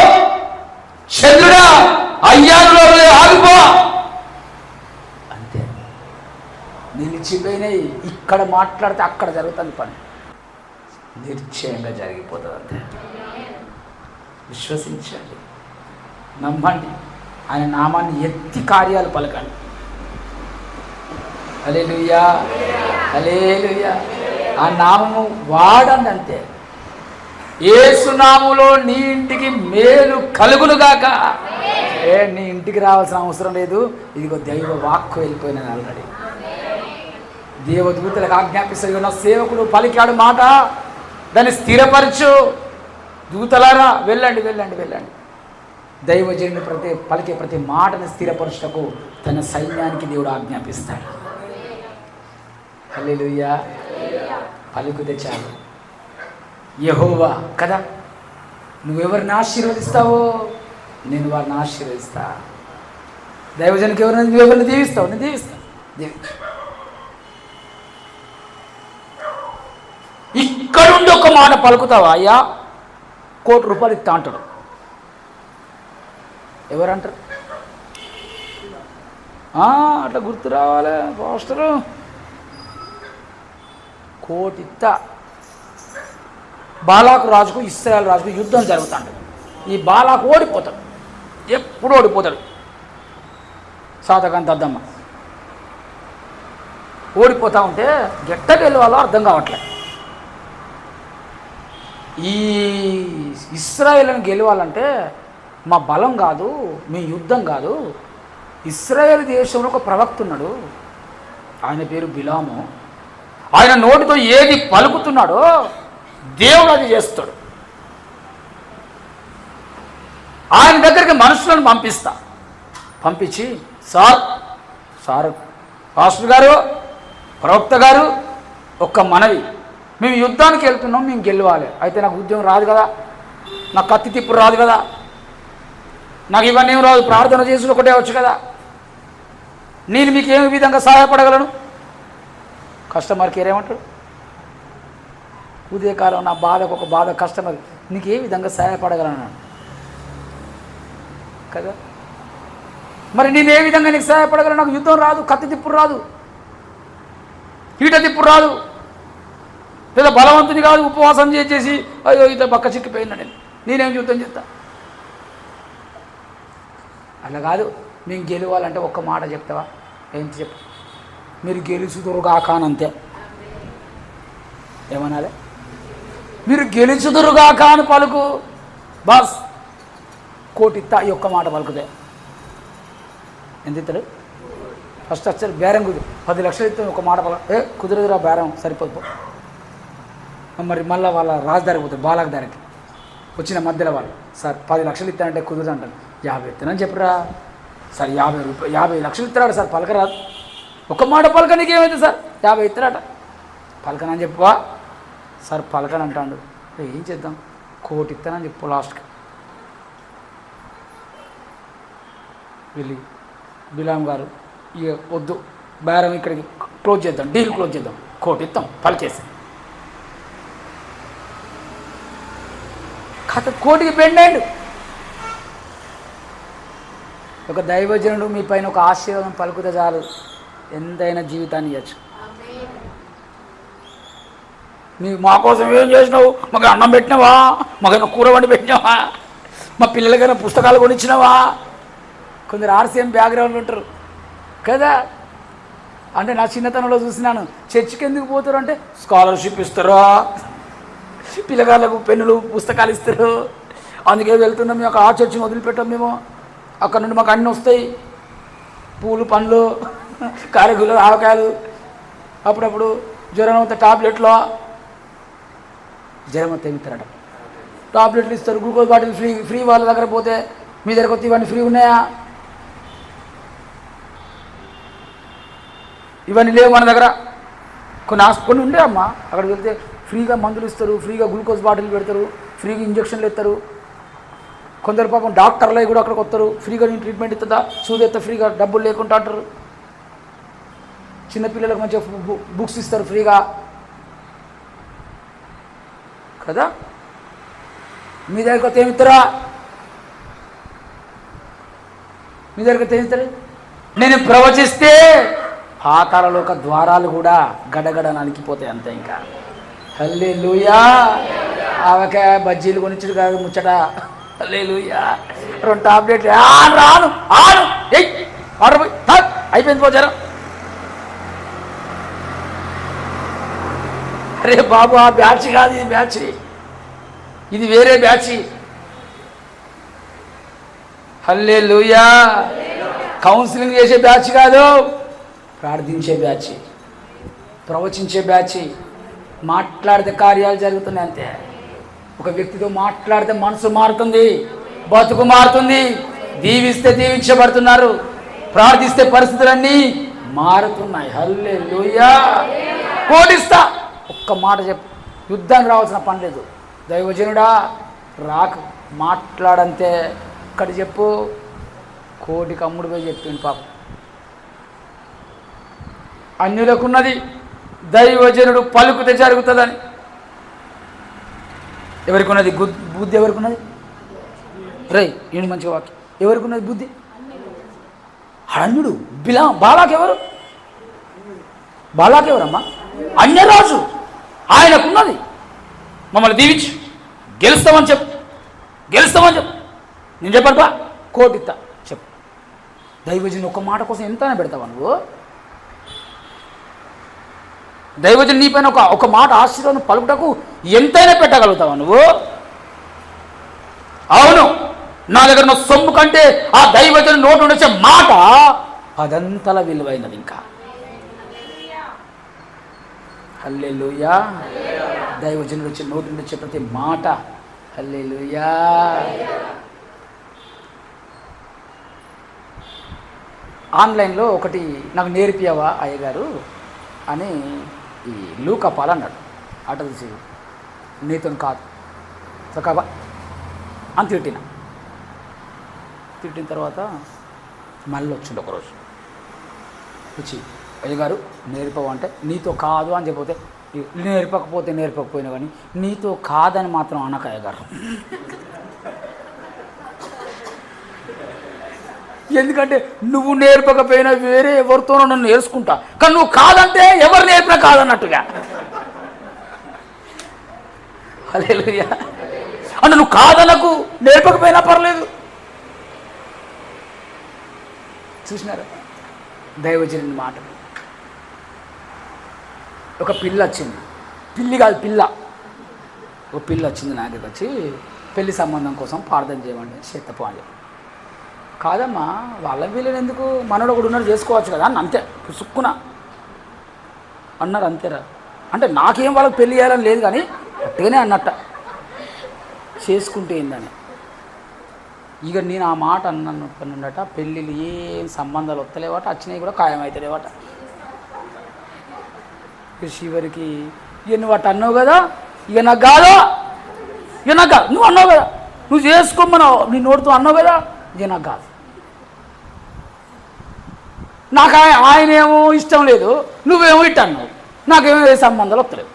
S1: చంద్రుడా అయ్యానులో ఆగిపో. అంతే, నిలిచిపోయినాయి. ఇక్కడ మాట్లాడితే అక్కడ జరుగుతుంది పని, నిశ్చయంగా జరిగిపోతుంది. అంతే, విశ్వసించండి, నమ్మండి, ఆయన నామాన్ని ఎత్తి కార్యాలు పలకండి. హల్లెలూయా, హల్లెలూయా. ఆ నామము వాడండి. అంతే, యేసు నామములో నీ ఇంటికి మేలు కలుగునుగాక. నీ ఇంటికి రావాల్సిన అవసరం లేదు, ఇదిగో దైవ వాక్కు వెళ్ళిపోయినాను ఆల్రెడీ. దేవదూతలకు ఆజ్ఞాపిస్తూ ఉన్న సేవకుడు పలికాడు మాట, దాన్ని స్థిరపరచు. దూతలారా వెళ్ళండి, వెళ్ళండి, వెళ్ళండి. దైవజనుని పలికే ప్రతి మాటను స్థిరపరచుటకు తన సైన్యానికి దేవుడు ఆజ్ఞాపిస్తాడు. హల్లెలూయా. పలుకుతే చాలు. యెహోవా కదా, నువ్వెవరిని ఆశీర్వదిస్తావో నేను వారిని ఆశీర్వదిస్తా. దైవజనునికి నువ్వెవరిని దీవిస్తావు, నేను దీవిస్తాను. ఇక్కడుండి ఒక మాట పలుకుతావా, అయ్యా ₹1,00,00,000 ఇస్తా అంటాడు. ఎవరంటారు? అట్లా గుర్తు రావాలి పాస్టరు. 1,00,00,000 ఇస్తా. బాలాకు రాజుకు ఇశ్రాయేల్ రాజుకు యుద్ధం జరుగుతాడు. ఈ బాలాకు ఓడిపోతాడు, ఎప్పుడు ఓడిపోతాడు. సాతకాంత అద్దమ్మ ఓడిపోతూ ఉంటే గెట్టకి వెళ్ళాలో అర్థం కావట్లే. ఈ ఇశ్రాయేల్ని గెలవాలంటే మా బలం కాదు, మీ యుద్ధం కాదు. ఇశ్రాయేల్ దేశంలో ఒక ప్రవక్త ఉన్నాడు, ఆయన పేరు బిలాము. ఆయన నోటితో ఏది పలుకుతున్నాడో దేవుడు అది చేస్తాడు. ఆయన దగ్గరికి మనుషులను పంపించి సార్ పాస్టర్ గారు, ప్రవక్త గారు, ఒక్క మనవి, మేము యుద్ధానికి వెళ్తున్నాం, మేము గెలవాలి. అయితే నాకు ఉద్యోగం రాదు కదా, నాకు కత్తి తిప్పుడు రాదు కదా, నాకు ఇవన్నీ ఏం రాదు, ప్రార్థన చేసి ఒకటే వచ్చు కదా, నేను మీకు ఏ విధంగా సహాయపడగలను? కస్టమర్ కేర్ ఏమంటాడు? ఉదయకాలం నా బాధకు ఒక బాధ కస్టమర్, నీకు ఏ విధంగా సహాయపడగలను కదా. మరి నేను ఏ విధంగా నీకు సహాయపడగలను? నాకు యుద్ధం రాదు, కత్తి తిప్పుడు రాదు, ఈట తిప్పుడు రాదు, లేదా బలవంతుని కాదు, ఉపవాసం చేసి అయ్యో ఇత పక్క చిక్కిపోయిందా నేనేం యుద్ధం చేస్తా? అలా కాదు. మేము గెలవాలంటే ఒక్క మాట చెప్తావా? ఏంటి చెప్పు? మీరు గెలుచుదురుగాక అని అంతే. ఏమనాలి? మీరు గెలుచుదురుగాక అని పలుకు. బస్ కోటిత్తా ఈ ఒక్క మాట పలుకుతే ఎంత ఇస్తాడు? ఫస్ట్ వచ్చారు బేరం కుదురు 10 లక్షలు ఇస్తే ఒక మాట కుదరదురా, బేరం సరిపోదు. మరి మళ్ళీ వాళ్ళ రాజధారికి పోతారు, బాలాకు దారికి వచ్చిన మధ్యలో వాళ్ళు, సార్ 10 లక్షలు ఇస్తానంటే కుదరదు అంటారు. 50 ఇస్తానని చెప్పరా సార్, 50 లక్షలు ఇస్తాడు సార్, పలకరాదు. ఒక మాట పలక, నీకేమైంది సార్? 50 ఇస్తారట, పలకనని చెప్పువా సార్. పలకని అంటాడు. ఏం చేద్దాం? 1 కోటి ఇస్తానని చెప్పు లాస్ట్కి. వెళ్ళి బిలాం గారు ఇక వద్దు, బేరం ఇక్కడికి క్లోజ్ చేద్దాం, డీల్ క్లోజ్ చేద్దాం, 1 కోటి ఇస్తాం పలికేసి. కథ 1 కోటికి బెండాడు. ఒక దైవజనుడు మీ పైన ఒక ఆశీర్వాదం పలుకుతే చాలు, ఎంతైనా జీవితాన్ని ఇవ్వచ్చు. మా కోసం ఏం చేసినావు? మాకు అన్నం పెట్టినావా? మాకైనా కూర వండి పెట్టినావా? మా పిల్లలకైనా పుస్తకాలు కొనిచ్చినావా? కొందరు ఆర్సీఎం బ్యాక్గ్రౌండ్ ఉంటారు కదా. అంటే నా చిన్నతనంలో చూసినాను, చర్చికి ఎందుకు పోతారు అంటే స్కాలర్షిప్ ఇస్తారా, పిల్లగాళ్ళకు పెన్నులు పుస్తకాలు ఇస్తారు, అందుకే వెళ్తున్నాం. మేము ఆ చర్చిని వదిలిపెట్టాం, మేము అక్కడ నుండి మాకు అన్నీ వస్తాయి, పూలు పండ్లు కారగులు ఆవకాయలు, అప్పుడప్పుడు జ్వరం అవుతాయి టాబ్లెట్లో, జ్వరం అవుతాయి ఇస్తారట, టాబ్లెట్లు ఇస్తారు, గ్లూకోజ్ బాటిల్ ఫ్రీ వాళ్ళ దగ్గర పోతే మీ దగ్గర కొత్త ఇవన్నీ ఫ్రీ ఉన్నాయా? ఇవన్నీ లేవు మన దగ్గర. కొన్ని ఉండే అమ్మా, అక్కడికి వెళ్తే ఫ్రీగా మందులు ఇస్తారు, ఫ్రీగా గ్లూకోజ్ బాటిల్ పెడతారు, ఫ్రీగా ఇంజక్షన్లు ఇస్తారు. కొందరు పాపం డాక్టర్లు కూడా అక్కడికి వస్తారు, ఫ్రీగా నేను ట్రీట్మెంట్ ఇస్తుందా, సూది ఎత్తా ఫ్రీగా, డబ్బులు లేకుండా అంటారు. చిన్నపిల్లలకు మంచిగా బుక్స్ ఇస్తారు ఫ్రీగా కదా. మీ దగ్గర కొత్త ఏమి ఇస్తారా? మీ దగ్గర ఏమి ఇస్తారు? నేను ప్రవచిస్తే పాతాళలోక ద్వారాలు కూడా గడగడ నలికిపోతాయి అంతే. ఇంకా హల్లెలూయా. ఆవకాయ బజ్జీలు కొనిచ్చుడు కాదు ముచ్చట. హల్లెలూయా. 2 టాబ్లెట్లు రాను ఆర్డర్ పోయి అయిపోయింది పోచారా. అరే బాబు, ఆ బ్యాచ్ కాదు ఇది, బ్యాచ్ ఇది వేరే బ్యాచ్. హల్లెలూయా. కౌన్సిలింగ్ చేసే బ్యాచ్ కాదు, ప్రార్థించే బ్యాచ్, ప్రవచించే బ్యాచ్. మాట్లాడితే కార్యాలు జరుగుతున్నాయి అంతే. ఒక వ్యక్తితో మాట్లాడితే మనసు మారుతుంది, బతుకు మారుతుంది. దీవిస్తే దీవించబడుతున్నారు, ప్రార్థిస్తే పరిస్థితులన్నీ మారుతున్నాయి. హల్లెలూయా. కోటిస్తా. ఒక్క మాట చెప్పు, యుద్ధానికి రావాల్సిన పని లేదు. దైవజనుడా రాకు, మాట్లాడంతే. ఇక్కడ చెప్పు, 1 కోటికి అమ్ముడు పోయి చెప్పింది పాపం. అన్యులకున్నది, దైవజనుడు పలుకుతే జరుగుతుందని. ఎవరికి ఉన్నది బుద్ధి? ఎవరికి ఉన్నది? రై ఏంటి మంచిగా వాక్యం. ఎవరికి ఉన్నది బుద్ధి? అన్యుడు బాలాకెవరు? బాలాకెవరమ్మా? అన్యరాజు. ఆయనకున్నది. మమ్మల్ని దీవించు, గెలుస్తామని చెప్పు, గెలుస్తామని చెప్పు. నేను చెప్పాను బా, 1 కోటి ఇస్తా చెప్పు. దైవజనుడు ఒక మాట కోసం ఎంతైనా పెడతావా నువ్వు? దైవజనుడు నీ పైన ఒక మాట ఆశీర్వాదం పలుకుటకు ఎంతైనా పెట్టగలుగుతావా నువ్వు? అవును, నా దగ్గర ఉన్న సొమ్ము కంటే ఆ దైవజనుడు నోటి నుండి వచ్చే మాట అదంతలా విలువైనది. ఇంకా హల్లెలూయా. దైవజనుడు వచ్చే నోటి నుండి వచ్చే ప్రతి మాట హల్లెలూయా. ఆన్లైన్లో ఒకటి నాకు నేర్పియావా అయ్యగారు అని ఈ లూకా పాల్ అన్నాడు. అట చూసి నీతో కాదు సకాబా అని తిట్టిన తర్వాత మళ్ళీ వచ్చిండు ఒకరోజు వచ్చి, అయ్యగారు నేర్పవు అంటే నీతో కాదు అని చెప్పితే, నేర్పకపోయినా కానీ నీతో కాదని మాత్రం అనక అయ్యగారు. ఎందుకంటే నువ్వు నేర్పకపోయినా వేరే ఎవరితోనో నన్ను నేర్చుకుంటా, కానీ నువ్వు కాదంటే ఎవరు నేర్పినా కాదన్నట్టుగా. హల్లెలూయా. అంటే నువ్వు కాదనకు, నేర్పకపోయినా పర్లేదు. చూసినారా దైవజనుని మాట. ఒక పిల్ల వచ్చింది, పిల్లి కాదు పిల్ల, ఒక పిల్ల వచ్చింది నా దగ్గరికి వచ్చి, పెళ్లి సంబంధం కోసం ప్రార్థన చేయమంటే చేత్తపో అని చెప్పి. కాదమ్మా, వాళ్ళ వీళ్ళని ఎందుకు, మనోడు ఒకడు ఉన్నాడు చేసుకోవచ్చు కదా అని అంతే పుసుక్కున అన్నారు. అంతేరా అంటే నాకేం వాళ్ళకి పెళ్ళి చేయాలని లేదు, కానీ అట్టుగానే అన్నట్ట చేసుకుంటే ఏందని. ఇక నేను ఆ మాట అన్నట్టున్నట, పెళ్ళిళ్ళు ఏం సంబంధాలు వస్తలేవట, వచ్చినాయి కూడా ఖాయమవుతలేవట. చివరికి ఇక నువ్వు అట్ట అన్నావు కదా, ఇక నాకు కాదు, ఇక నాకు కాదు, నువ్వు అన్నావు కదా, నువ్వు చేసుకోమన్నావు, నీ నోటితో అన్నావు కదా, ఇక నాకు కాదు. నాకు ఆయనేమో ఇష్టం లేదు, నువ్వేమో ఇట్ట అన్నావు, నాకేమో ఏ సంబంధాలు వస్తలేవు.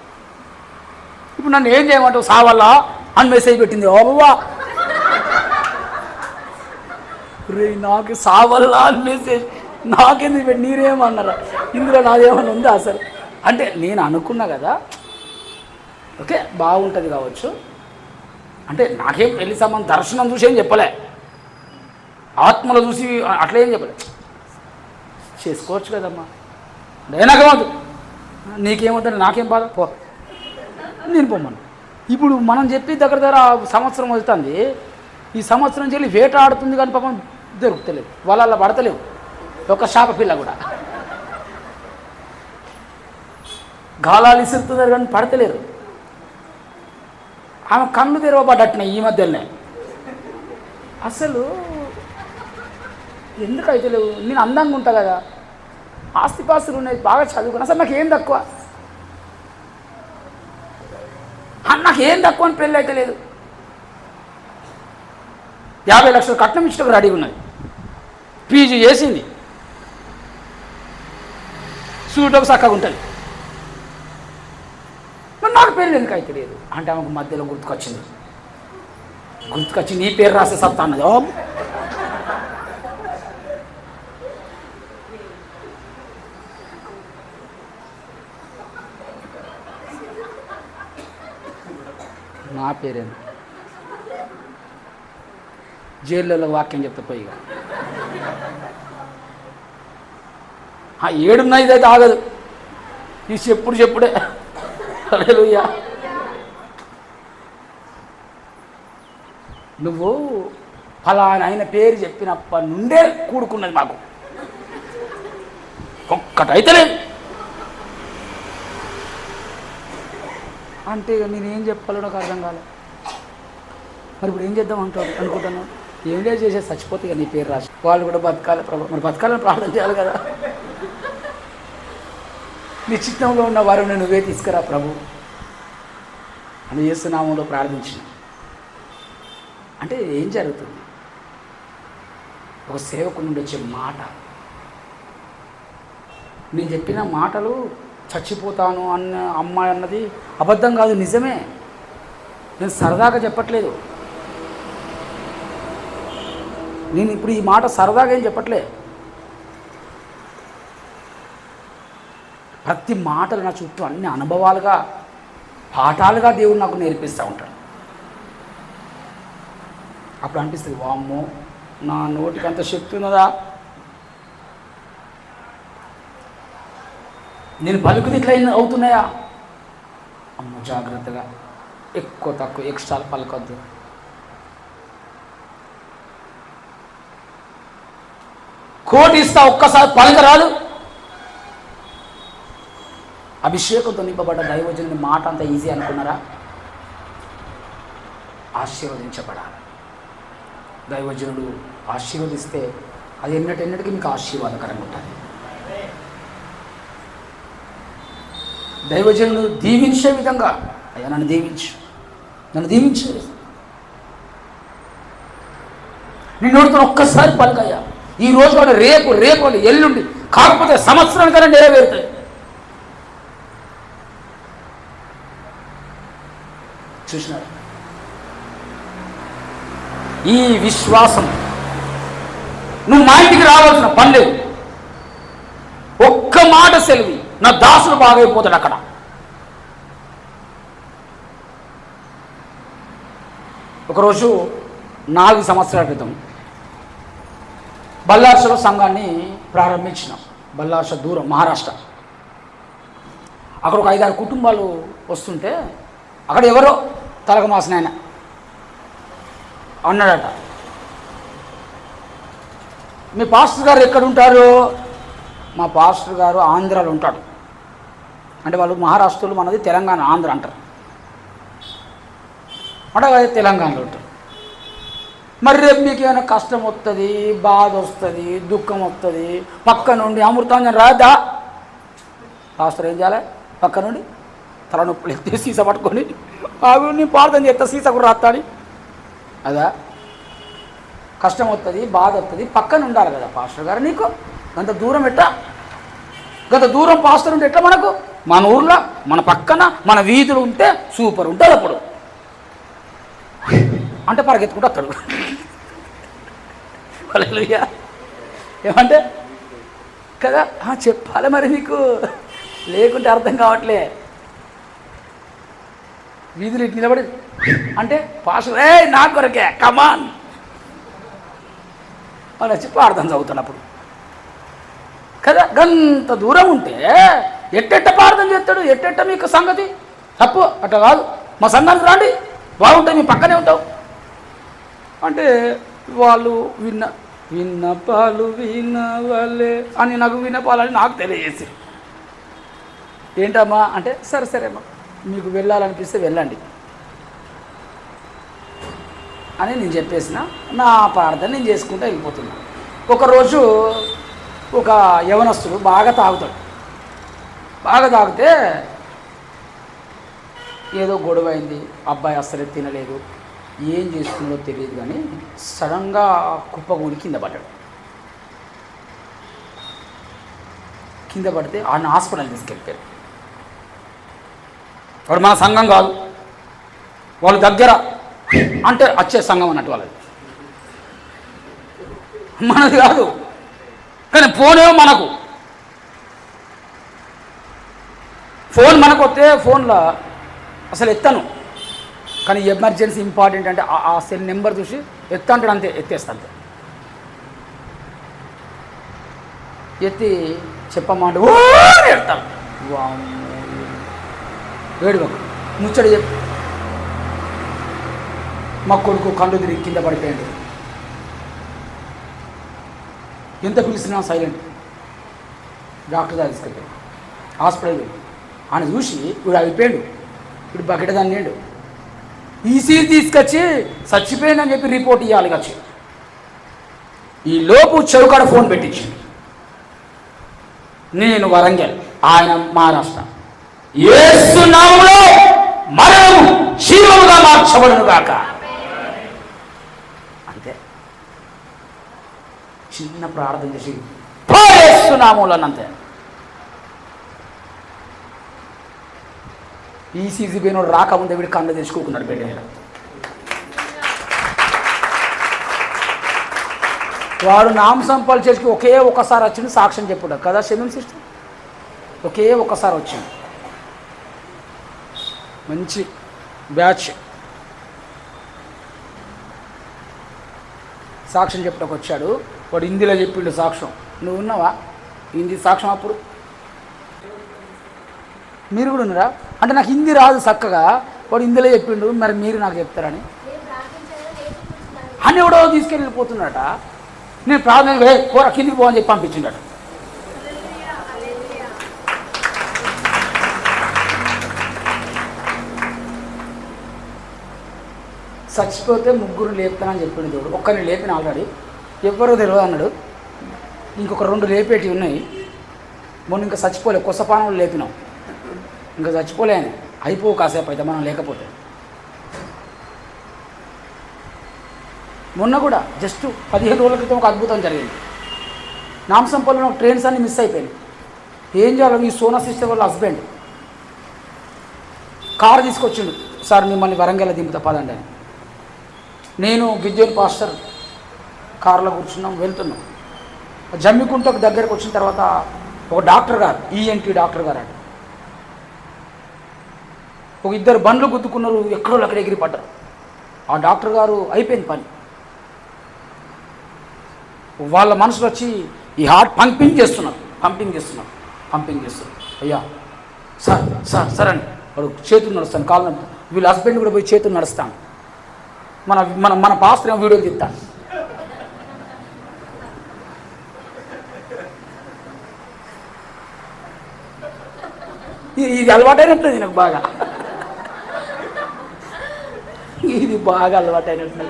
S1: ఇప్పుడు నన్ను ఏం చేయమంటావు, సావల్లా అని మెసేజ్ పెట్టింది. అవ్వా రే, నాకు సావల్లా అని మెసేజ్ నాకెందుకు పెట్టి, నీరేమన్నారా, ఇందులో నాదేమన్నా ఉందా అసలు అంటే నేను అనుకున్నా కదా, ఓకే బాగుంటుంది కావచ్చు అంటే. నాకేం పెళ్లి సంబంధం దర్శనం చూసి ఏం చెప్పలే, ఆత్మలో చూసి అట్లా ఏం చెప్పలే. చేసుకోవచ్చు కదమ్మా, నాకేమవుతుంది, నీకేమవుతుంది, నాకేం బాధ, పో నేను పొమ్మను. ఇప్పుడు మనం చెప్పి దగ్గర సంవత్సరం వస్తుంది, ఈ సంవత్సరం చెల్లి వేట ఆడుతుంది కానీ పాపం దొరుకుతలేవు, వాళ్ళ పడతలేవు, ఒక శాప పిల్ల కూడా గాలాలు ఇసురుతున్నారు కానీ పడతలేరు. ఆమె కళ్ళు తెరవబడ్డట్టున్నాయి ఈ మధ్యలోనే. అసలు ఎందుకు అయితే లేవు, నేను అందంగా ఉంటా కదా, ఆస్తిపాస్తులు ఉన్నాయి, బాగా చదువుకున్నా, అసలు నాకేం తక్కువ, నాకేం తక్కువ అని పెళ్ళి అయితే లేదు. 50 లక్షలు కట్నం ఇచ్చడానికి రెడీగా ఉన్నది, పీజీ చేసింది, సూటకు చక్కగా ఉంటుంది, మరి నాకు పెళ్ళి ఎందుకు అయితే లేదు అంటే ఆమెకు మధ్యలో గుర్తుకొచ్చింది, నీ పేరు రాసే సత్తా అన్నది. నా పేరేంది, జైల్లో వాక్యం చెప్తా పోయి, 7 ఇదైతే ఆగదు, ఈ చెప్పుడే. హల్లెలూయా. నువ్వు ఫలానా ఆయన పేరు చెప్పినప్పటి నుండే కూడుకున్నది మాకు, ఒక్కటైతే లేదు అంటే నేనేం చెప్పాలో నాకు అర్థం కాలేదు. మరి ఇప్పుడు ఏం చేద్దాం అనుకుంటున్నాను, ఏం లేదు చేసేది, చచ్చిపోతే ఇక నీ పేరు రాసి వాళ్ళు కూడా బతకాలి ప్రభు, మరి బతకాలని ప్రార్థన చేయాలి కదా. నీ చిత్తంలో ఉన్న వారిని నువ్వే తీసుకురా ప్రభు అని యేసునామంలో ప్రార్థించిన. అంటే ఏం జరుగుతుంది, ఒక సేవకు నుండి వచ్చే మాట, నేను చెప్పిన మాటలు చచ్చిపోతాను అన్న అమ్మాయి అన్నది అబద్ధం కాదు, నిజమే. నేను సరదాగా చెప్పట్లేదు, నేను ఇప్పుడు ఈ మాట సరదాగా ఏం చెప్పట్లే. ప్రతి మాటలు నా చుట్టూ అన్ని అనుభవాలుగా, పాఠాలుగా దేవుడు నాకు నేర్పిస్తూ ఉంటాడు. అప్పుడు అనిపిస్తుంది, వామ్మో నా నోటికి అంత శక్తి ఉన్నదా, నేను పలుకుది ఇట్లా అవుతున్నాయా, అమ్మ జాగ్రత్తగా, ఎక్కువ తక్కువ ఎక్స్ట్రాలు పలకొద్దు. కోటి ఇస్తా, ఒక్కసారి పలకరాదు. అభిషేకంతో నింపబడ్డ దైవజనుని మాట అంత ఈజీ అనుకున్నారా? ఆశీర్వదించబడాలి. దైవజనుడు ఆశీర్వదిస్తే అది ఎన్నటికి మీకు ఆశీర్వాదకరంగా ఉంటుంది. దైవజనుడు దీవించే విధంగా, అయ్యా నన్ను దీవించు, నేను నోడుతున్న ఒక్కసారి పలుకయ్యా, ఈ రోజు కూడా రేపు ఎల్లుండి, కాకపోతే సంవత్సరానికైనా నెరవేరుతాయి. చూసినారు, ఈ విశ్వాసం నువ్వు మా ఇంటికి రావాల్సిన పని లేదు. ఒక్క మాట సెలవి, నా దాసులు బాగైపోతాడు అక్కడ. ఒకరోజు 4 సంవత్సరాల క్రితం బల్లార్షలో సంఘాన్ని ప్రారంభించినాం. బల్లార్ష దూరం, మహారాష్ట్ర. అక్కడ ఒక 5-6 కుటుంబాలు వస్తుంటే అక్కడ ఎవరో తలకమాసిన ఆయన అన్నాడట, మీ పాస్టర్ గారు ఎక్కడుంటారు? మా పాస్టర్ గారు ఆంధ్రాలో ఉంటాడు. అంటే వాళ్ళు మహారాష్ట్రలో, మనది తెలంగాణ, ఆంధ్ర అంటారు. అంటే తెలంగాణలో ఉంటారు. మరి రేపు మీకు ఏమైనా కష్టం వస్తుంది, బాధ వస్తుంది, దుఃఖం వస్తుంది, పక్క నుండి అమృతాంజన్ రాదా? పాస్టర్ ఏం చేయాలి? పక్క నుండి తలనొప్పులు ఎత్తి సీస పట్టుకొని నేను ప్రార్థన చేస్తా, సీస కూడా రాస్తాని. అదా కష్టం వస్తుంది, బాధ వస్తుంది, పక్కన ఉండాలి కదా పాస్టర్ గారు. నీకు గంత దూరం ఎట్టా? గంత దూరం పాస్టర్ ఉంటే ఎట్లా? మనకు మన ఊర్లో, మన పక్కన, మన వీధులు ఉంటే సూపర్ ఉంటుంది. అప్పుడు అంటే పరిగెత్తుకుంటూ వస్తాడు. హల్లెలూయా. ఏమంటే కదా చెప్పాలి మరి, నీకు లేకుంటే అర్థం కావట్లే. వీధులు ఇటు నిలబడి అంటే పాస్టర్ నా కొరకే కమాన్ అని వచ్చి ప్రార్థన చదువుతున్నప్పుడు కదా. గంత దూరం ఉంటే ఎట్టెట్ట ప్రార్థన చేస్తాడు? ఎట్టెట్ట మీకు సంగతి? తప్పు అట్లా కాదు. మా సంఘానికి రండి, బాగుంటుంది, మీ పక్కనే ఉంటావు అంటే వాళ్ళు విన్నపాలు వినవలే అని నాకు వినపాలని నాకు తెలియజేసి, ఏంటమ్మా అంటే సరేమ్మా మీకు వెళ్ళాలనిపిస్తే వెళ్ళండి అని నేను చెప్పేసిన. నా ప్రార్థన నేను చేసుకుంటూ వెళ్ళిపోతున్నా. ఒకరోజు ఒక యవనస్తుడు బాగా తాగుతాడు. బాగా తాగితే ఏదో గొడవ అయింది, అబ్బాయి అస్సలే తినలేదు, ఏం చేస్తుందో తెలియదు కానీ సడన్గా కుప్పగూలి కింద పడ్డాడు. కింద పడితే ఆయన హాస్పిటల్ తీసుకెళ్ళిపోయారు. వాడు మన సంఘం కాదు, వాళ్ళ దగ్గర అంటే వచ్చే సంఘం అన్నట్టు వాళ్ళది, మనది కాదు. కానీ ఫోనేమో మనకు. ఫోన్ మనకు వస్తే ఫోన్లో అసలు ఎత్తాను, కానీ ఎమర్జెన్సీ ఇంపార్టెంట్ అంటే ఆ సెల్ నెంబర్ చూసి ఎత్తా అంటాడు, అంతే ఎత్తేస్తా. అంతే ఎత్తి చెప్పమంటే ఓ ఎడతాను. ఏడువకు ముచ్చడి చెప్పు. మా కొడుకు కళ్ళు తిరిగి కింద పడిపోయాడు. ఎంత పిలిచినా సైలెంట్. డాక్టర్ దగ్గర తీసుకెళ్ళాడు, హాస్పిటల్. ఆయన చూసి వీడు అయిపోయాడు, వీడు బకెట్ దాన్ని లేడు. ఈసీజీ తీసుకొచ్చి చచ్చిపోయిందని చెప్పి రిపోర్ట్ ఇవ్వాలి వచ్చి. ఈ లోపు చెవుకాడ ఫోన్ పెట్టించింది. నేను వరంగల్, ఆయన మహారాష్ట్ర. యేసు నామములో మరణము జీవముగా మార్చబడును గాక. అంతే, చిన్న ప్రార్థన చేసి యేసు నామములో అంతే. ఈసీజీ పోయినోడు రాకముందే వీడు కన్ను తెచ్చుకోకున్నాడు బిడ్డ. వాడు నామసంపాలు చేసి ఒకే ఒకసారి వచ్చింది సాక్ష్యం చెప్పుడు కదా. షెమిన్ సిస్టర్ ఒకే ఒకసారి వచ్చింది, మంచి బ్యాచ్. సాక్ష్యం చెప్పుటకు వచ్చాడు. వాడు హిందీలో చెప్పిండు సాక్ష్యం. నువ్వు ఉన్నావా హిందీ సాక్ష్యం? అప్పుడు మీరు కూడా ఉన్నారా? అంటే నాకు హిందీ రాదు చక్కగా, వాడు హిందీలో చెప్పిండు, మరి మీరు నాకు చెప్తారని అని ఎవడో తీసుకెళ్ళిపోతున్నాడట. నేను ప్రార్థన పోరా కిందికి పోవని చెప్పి పంపించిండట. చచ్చిపోతే 3 లేపుతానని చెప్పిండు దేవుడు. ఒక్కరిని లేపిన ఆల్రెడీ, ఎవరో తెలియదు అన్నాడు. ఇంకొక 2 లేపేటివి ఉన్నాయి. మొన్న ఇంకా చచ్చిపోలే, కొసపానంలో లేపినాం, ఇంకా చచ్చిపోలే. అని అయిపో కాసేపు అయితే మనం లేకపోతే. మొన్న కూడా జస్ట్ 15 రోజుల క్రితం ఒక అద్భుతం జరిగింది. నామసంపల్లో ట్రైన్స్ అన్నీ మిస్ అయిపోయింది. ఏం చేయాలి? ఈ సోనా సిస్టర్ వాళ్ళ హస్బెండ్ కారు తీసుకొచ్చిండు. సార్ మిమ్మల్ని వరంగల్ దింపుతా పదండి అని. నేను గిద్యోన్ పాస్టర్ కారులో కూర్చున్నాం, వెళ్తున్నాం. జమ్మికుంటకు దగ్గరకు వచ్చిన తర్వాత ఒక డాక్టర్ గారు, ఈఎన్టీ డాక్టర్ గారు అండి, ఒక ఇద్దరు బండ్లు గుద్దుకున్నారు, ఎక్కడో అక్కడ ఎగిరి పడ్డారు. ఆ డాక్టర్ గారు అయిపోయింది పని. వాళ్ళ మనసులో వచ్చి ఈ హార్ట్ పంపింగ్ చేస్తున్నారు. అయ్యా సార్ సార్ సార్ అని వాడు చేతులు నడుస్తాను, కాళ్ళు నడుస్తాను. వీళ్ళ హస్బెండ్ కూడా పోయి చేతులు నడుస్తాను. మన మన మన పాస్టర్ ఏమో వీడియోలు తీస్తాను. ఇది అలవాటైనట్టుంది నాకు బాగా, ఇది బాగా అలవాటైనట్టు.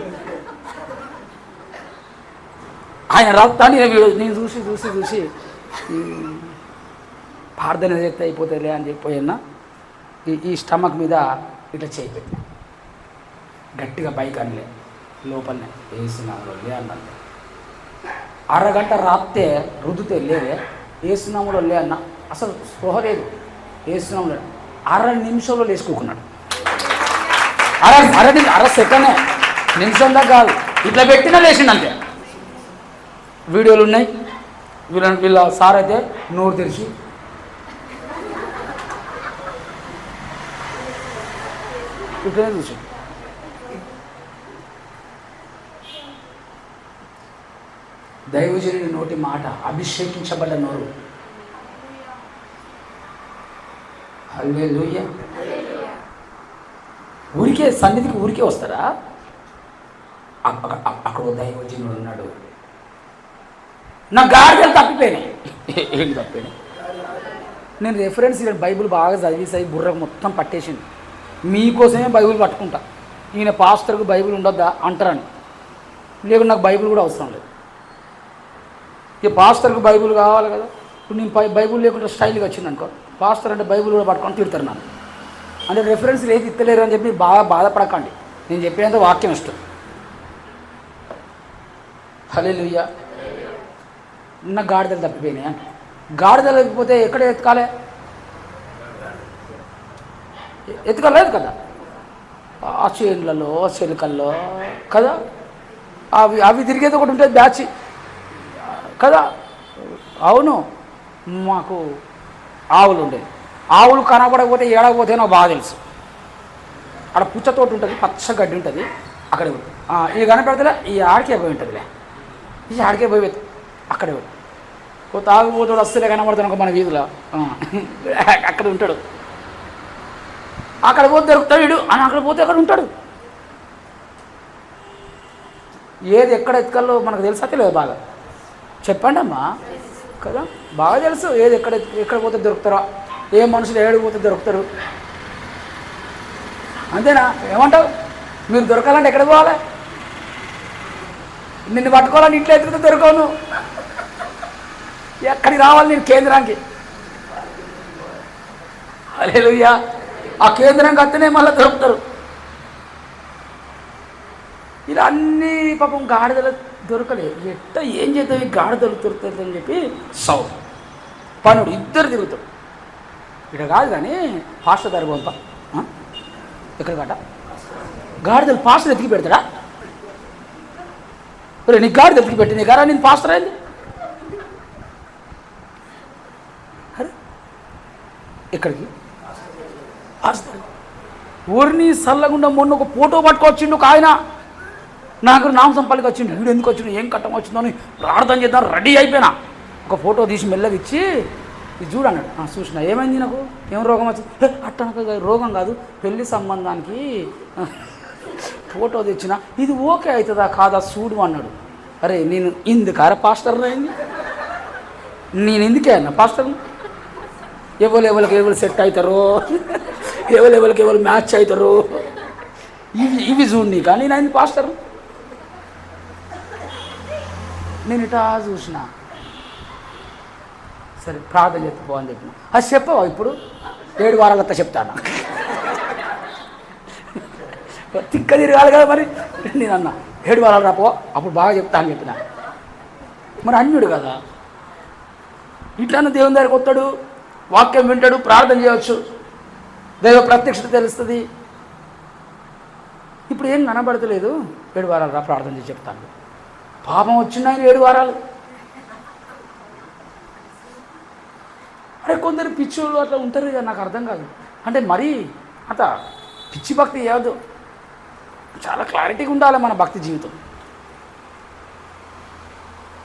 S1: ఆయన రాస్తాను నేను చూసి ప్రార్థన చేస్తే అయిపోతుందిలే అని చెప్పిపోయినా ఈ స్టమక్ మీద ఇట్లా చేయి పెట్టిన, గట్టిగా పైకి అనలే, లోపలనే ఏసునామములో లే అన్నాను. అరగంట రాస్తే రుద్దుతే లేదే, ఏసునామములో లే అన్న. అసలు స్పృహ లేదు, ఏసునామములో. అర నిమిషంలో లేచుకున్నాడు. అర సెకండే, నిమిషం దాకా కాదు, ఇట్లా పెట్టినా లేచిండు అంతే. వీడియోలు ఉన్నాయి. వీళ్ళ సార్ అయితే నోరు తెరిచి ఇట్లనే చూసి దైవజనుని నోటి మాట, అభిషేకించబడ్డ నోరు. హల్లెలూయా. ఊరికే సన్నిధికి ఊరికే వస్తారా? అక్కడ దైవజనుడు ఉన్నాడు. నా గాడిదలు తప్పిపోయినాయి. ఏంటి తప్పిపోయినాయి? నేను రెఫరెన్స్ బైబిల్ బాగా చదివేసాయి, బుర్రకు మొత్తం పట్టేసింది. మీకోసమే బైబిల్ పట్టుకుంటా. ఈయన పాస్టర్కు బైబిల్ ఉండొద్దా అంటారని, లేకుంటే నాకు బైబిల్ కూడా అవసరం లేదు. ఇక పాస్టర్కు బైబిల్ కావాలి కదా. ఇప్పుడు నేను బైబిల్ లేకుండా స్టైల్గా వచ్చింది అనుకో, పాస్టర్ అంటే బైబిల్ కూడా పట్టుకొని తిడతారు నన్ను. అంటే రెఫరెన్స్ ఏది ఇస్తలేరు అని చెప్పి బాగా బాధపడకండి. నేను చెప్పేంత వాక్యం ఇష్టం. హల్లెలూయా. నా గాడిదలు తప్పిపోయినాయి అంటే, గాడిదలు లేకపోతే ఎక్కడ ఎత్తుకాలే? ఎత్తుకోలేదు కదా, ఆ చేనులలో చెలుకల్లో కదా. అవి తిరిగేది ఒకటి ఉంటుంది, బ్యాచ్ కదా. అవును, మాకు ఆవులు ఉండేవి. ఆవులు కనపడకపోతే ఏడకపోతే నాకు బాగా తెలుసు. అక్కడ పుచ్చతోటి ఉంటుంది, పచ్చ గడ్డి ఉంటుంది, అక్కడే ఉంటుంది. ఇది కనపడతలే, ఈ ఆడికే పోయి ఉంటుందిలే, ఈ ఆడికే పోయి అక్కడే ఉంటుంది. తాగుపోతాడు వస్తేనే కనబడతాను మన వీధిలో, అక్కడ ఉంటాడు. అక్కడ పోతే దొరుకుతాడు వీడు అని, అక్కడ పోతే అక్కడ ఉంటాడు. ఏది ఎక్కడ ఎత్తుకల్లో మనకు తెలుసా? తెలియదు. బాగా చెప్పండి అమ్మా కదా, బాగా తెలుసు. ఏది ఎక్కడ పోతే దొరుకుతారా, ఏ మనుషులు ఏడికి పోతే దొరుకుతారు. అంతేనా? ఏమంటావు? మీరు దొరకాలంటే ఎక్కడ పోవాలి? నిన్ను పట్టుకోవాలని ఇంట్లో ఎత్తుకుతే దొరకవు. ఎక్కడికి రావాలి నేను? కేంద్రానికి. హల్లెలూయా. ఆ కేంద్రానికి వస్తేనే మళ్ళీ దొరుకుతారు. ఇలా అన్నీ పాపం గాడిదలు దొరకలేదు. ఏం చేద్దాం, ఈ గాడిదలు దొరుకుతుంది అని చెప్పి పనుడు ఇద్దరు తిరుగుతారు. ఇక్కడ కాదు కానీ పాస్టర్ దగ్గర పంప. ఎక్కడ కాట గాడిదలు పాస్టర్ ఎత్తికి పెడతాడా? నీకు గాడిద ఎత్తికి పెట్టి నీ గారా నేను పాస్టర్ అయింది. ఎక్కడికి? ఊరిని సల్లగుండా మొన్న ఒక ఫోటో పట్టుకొచ్చిండు ఒక ఆయన, నాకు నామసం పల్లికి వచ్చిండు. వీడు ఎందుకు వచ్చిండు, ఏం కట్టం వచ్చిందో అని ప్రార్థన చేద్దాం రెడీ అయిపోయినా. ఒక ఫోటో తీసి మెల్లగా ఇచ్చి ఇది చూడన్నాడు. చూసిన, ఏమైంది నాకు, ఏం రోగం వచ్చింది? అట్టనక రోగం కాదు, పెళ్లి సంబంధానికి ఫోటో తెచ్చిన, ఇది ఓకే అవుతుందా కాదా చూడు అన్నాడు. అరే నేను ఇందుకార పాస్టర్ అయింది, నేను ఎందుకే అన్న పాస్టర్. ఎవరు సెట్ అవుతారో, ఎవరు మ్యాచ్ అవుతారో ఇవి చూడండి. కానీ నేను అయింది పాస్టర్. నేను ఇటా చూసిన, సరే ప్రార్థన చెప్పుకో అని చెప్పిన. అది చెప్పవా ఇప్పుడు 7 వారాలతో చెప్తాను. తిక్క తిరగాలి కదా మరి. నేను అన్నా 7 వారాలు రాపో, అప్పుడు బాగా చెప్తా అని చెప్పిన. మరి అన్యుడు కదా, ఇట్లానే దేవుని దగ్గరికి వస్తాడు, వాక్యం వింటాడు, ప్రార్థన చేయవచ్చు, దైవ ప్రత్యక్షత తెలుస్తుంది. ఇప్పుడు ఏం కనబడతలేదు, 7 వారాలు రా ప్రార్థన చేసి చెప్తాను. పాపం వచ్చింది ఆయన 7 వారాలు. అరే కొందరు పిచ్చోళ్ళు అట్లా ఉంటారు కదా, నాకు అర్థం కాదు. అంటే మరీ అంత పిచ్చి భక్తి చేయవద్దు, చాలా క్లారిటీగా ఉండాలి మన భక్తి జీవితం.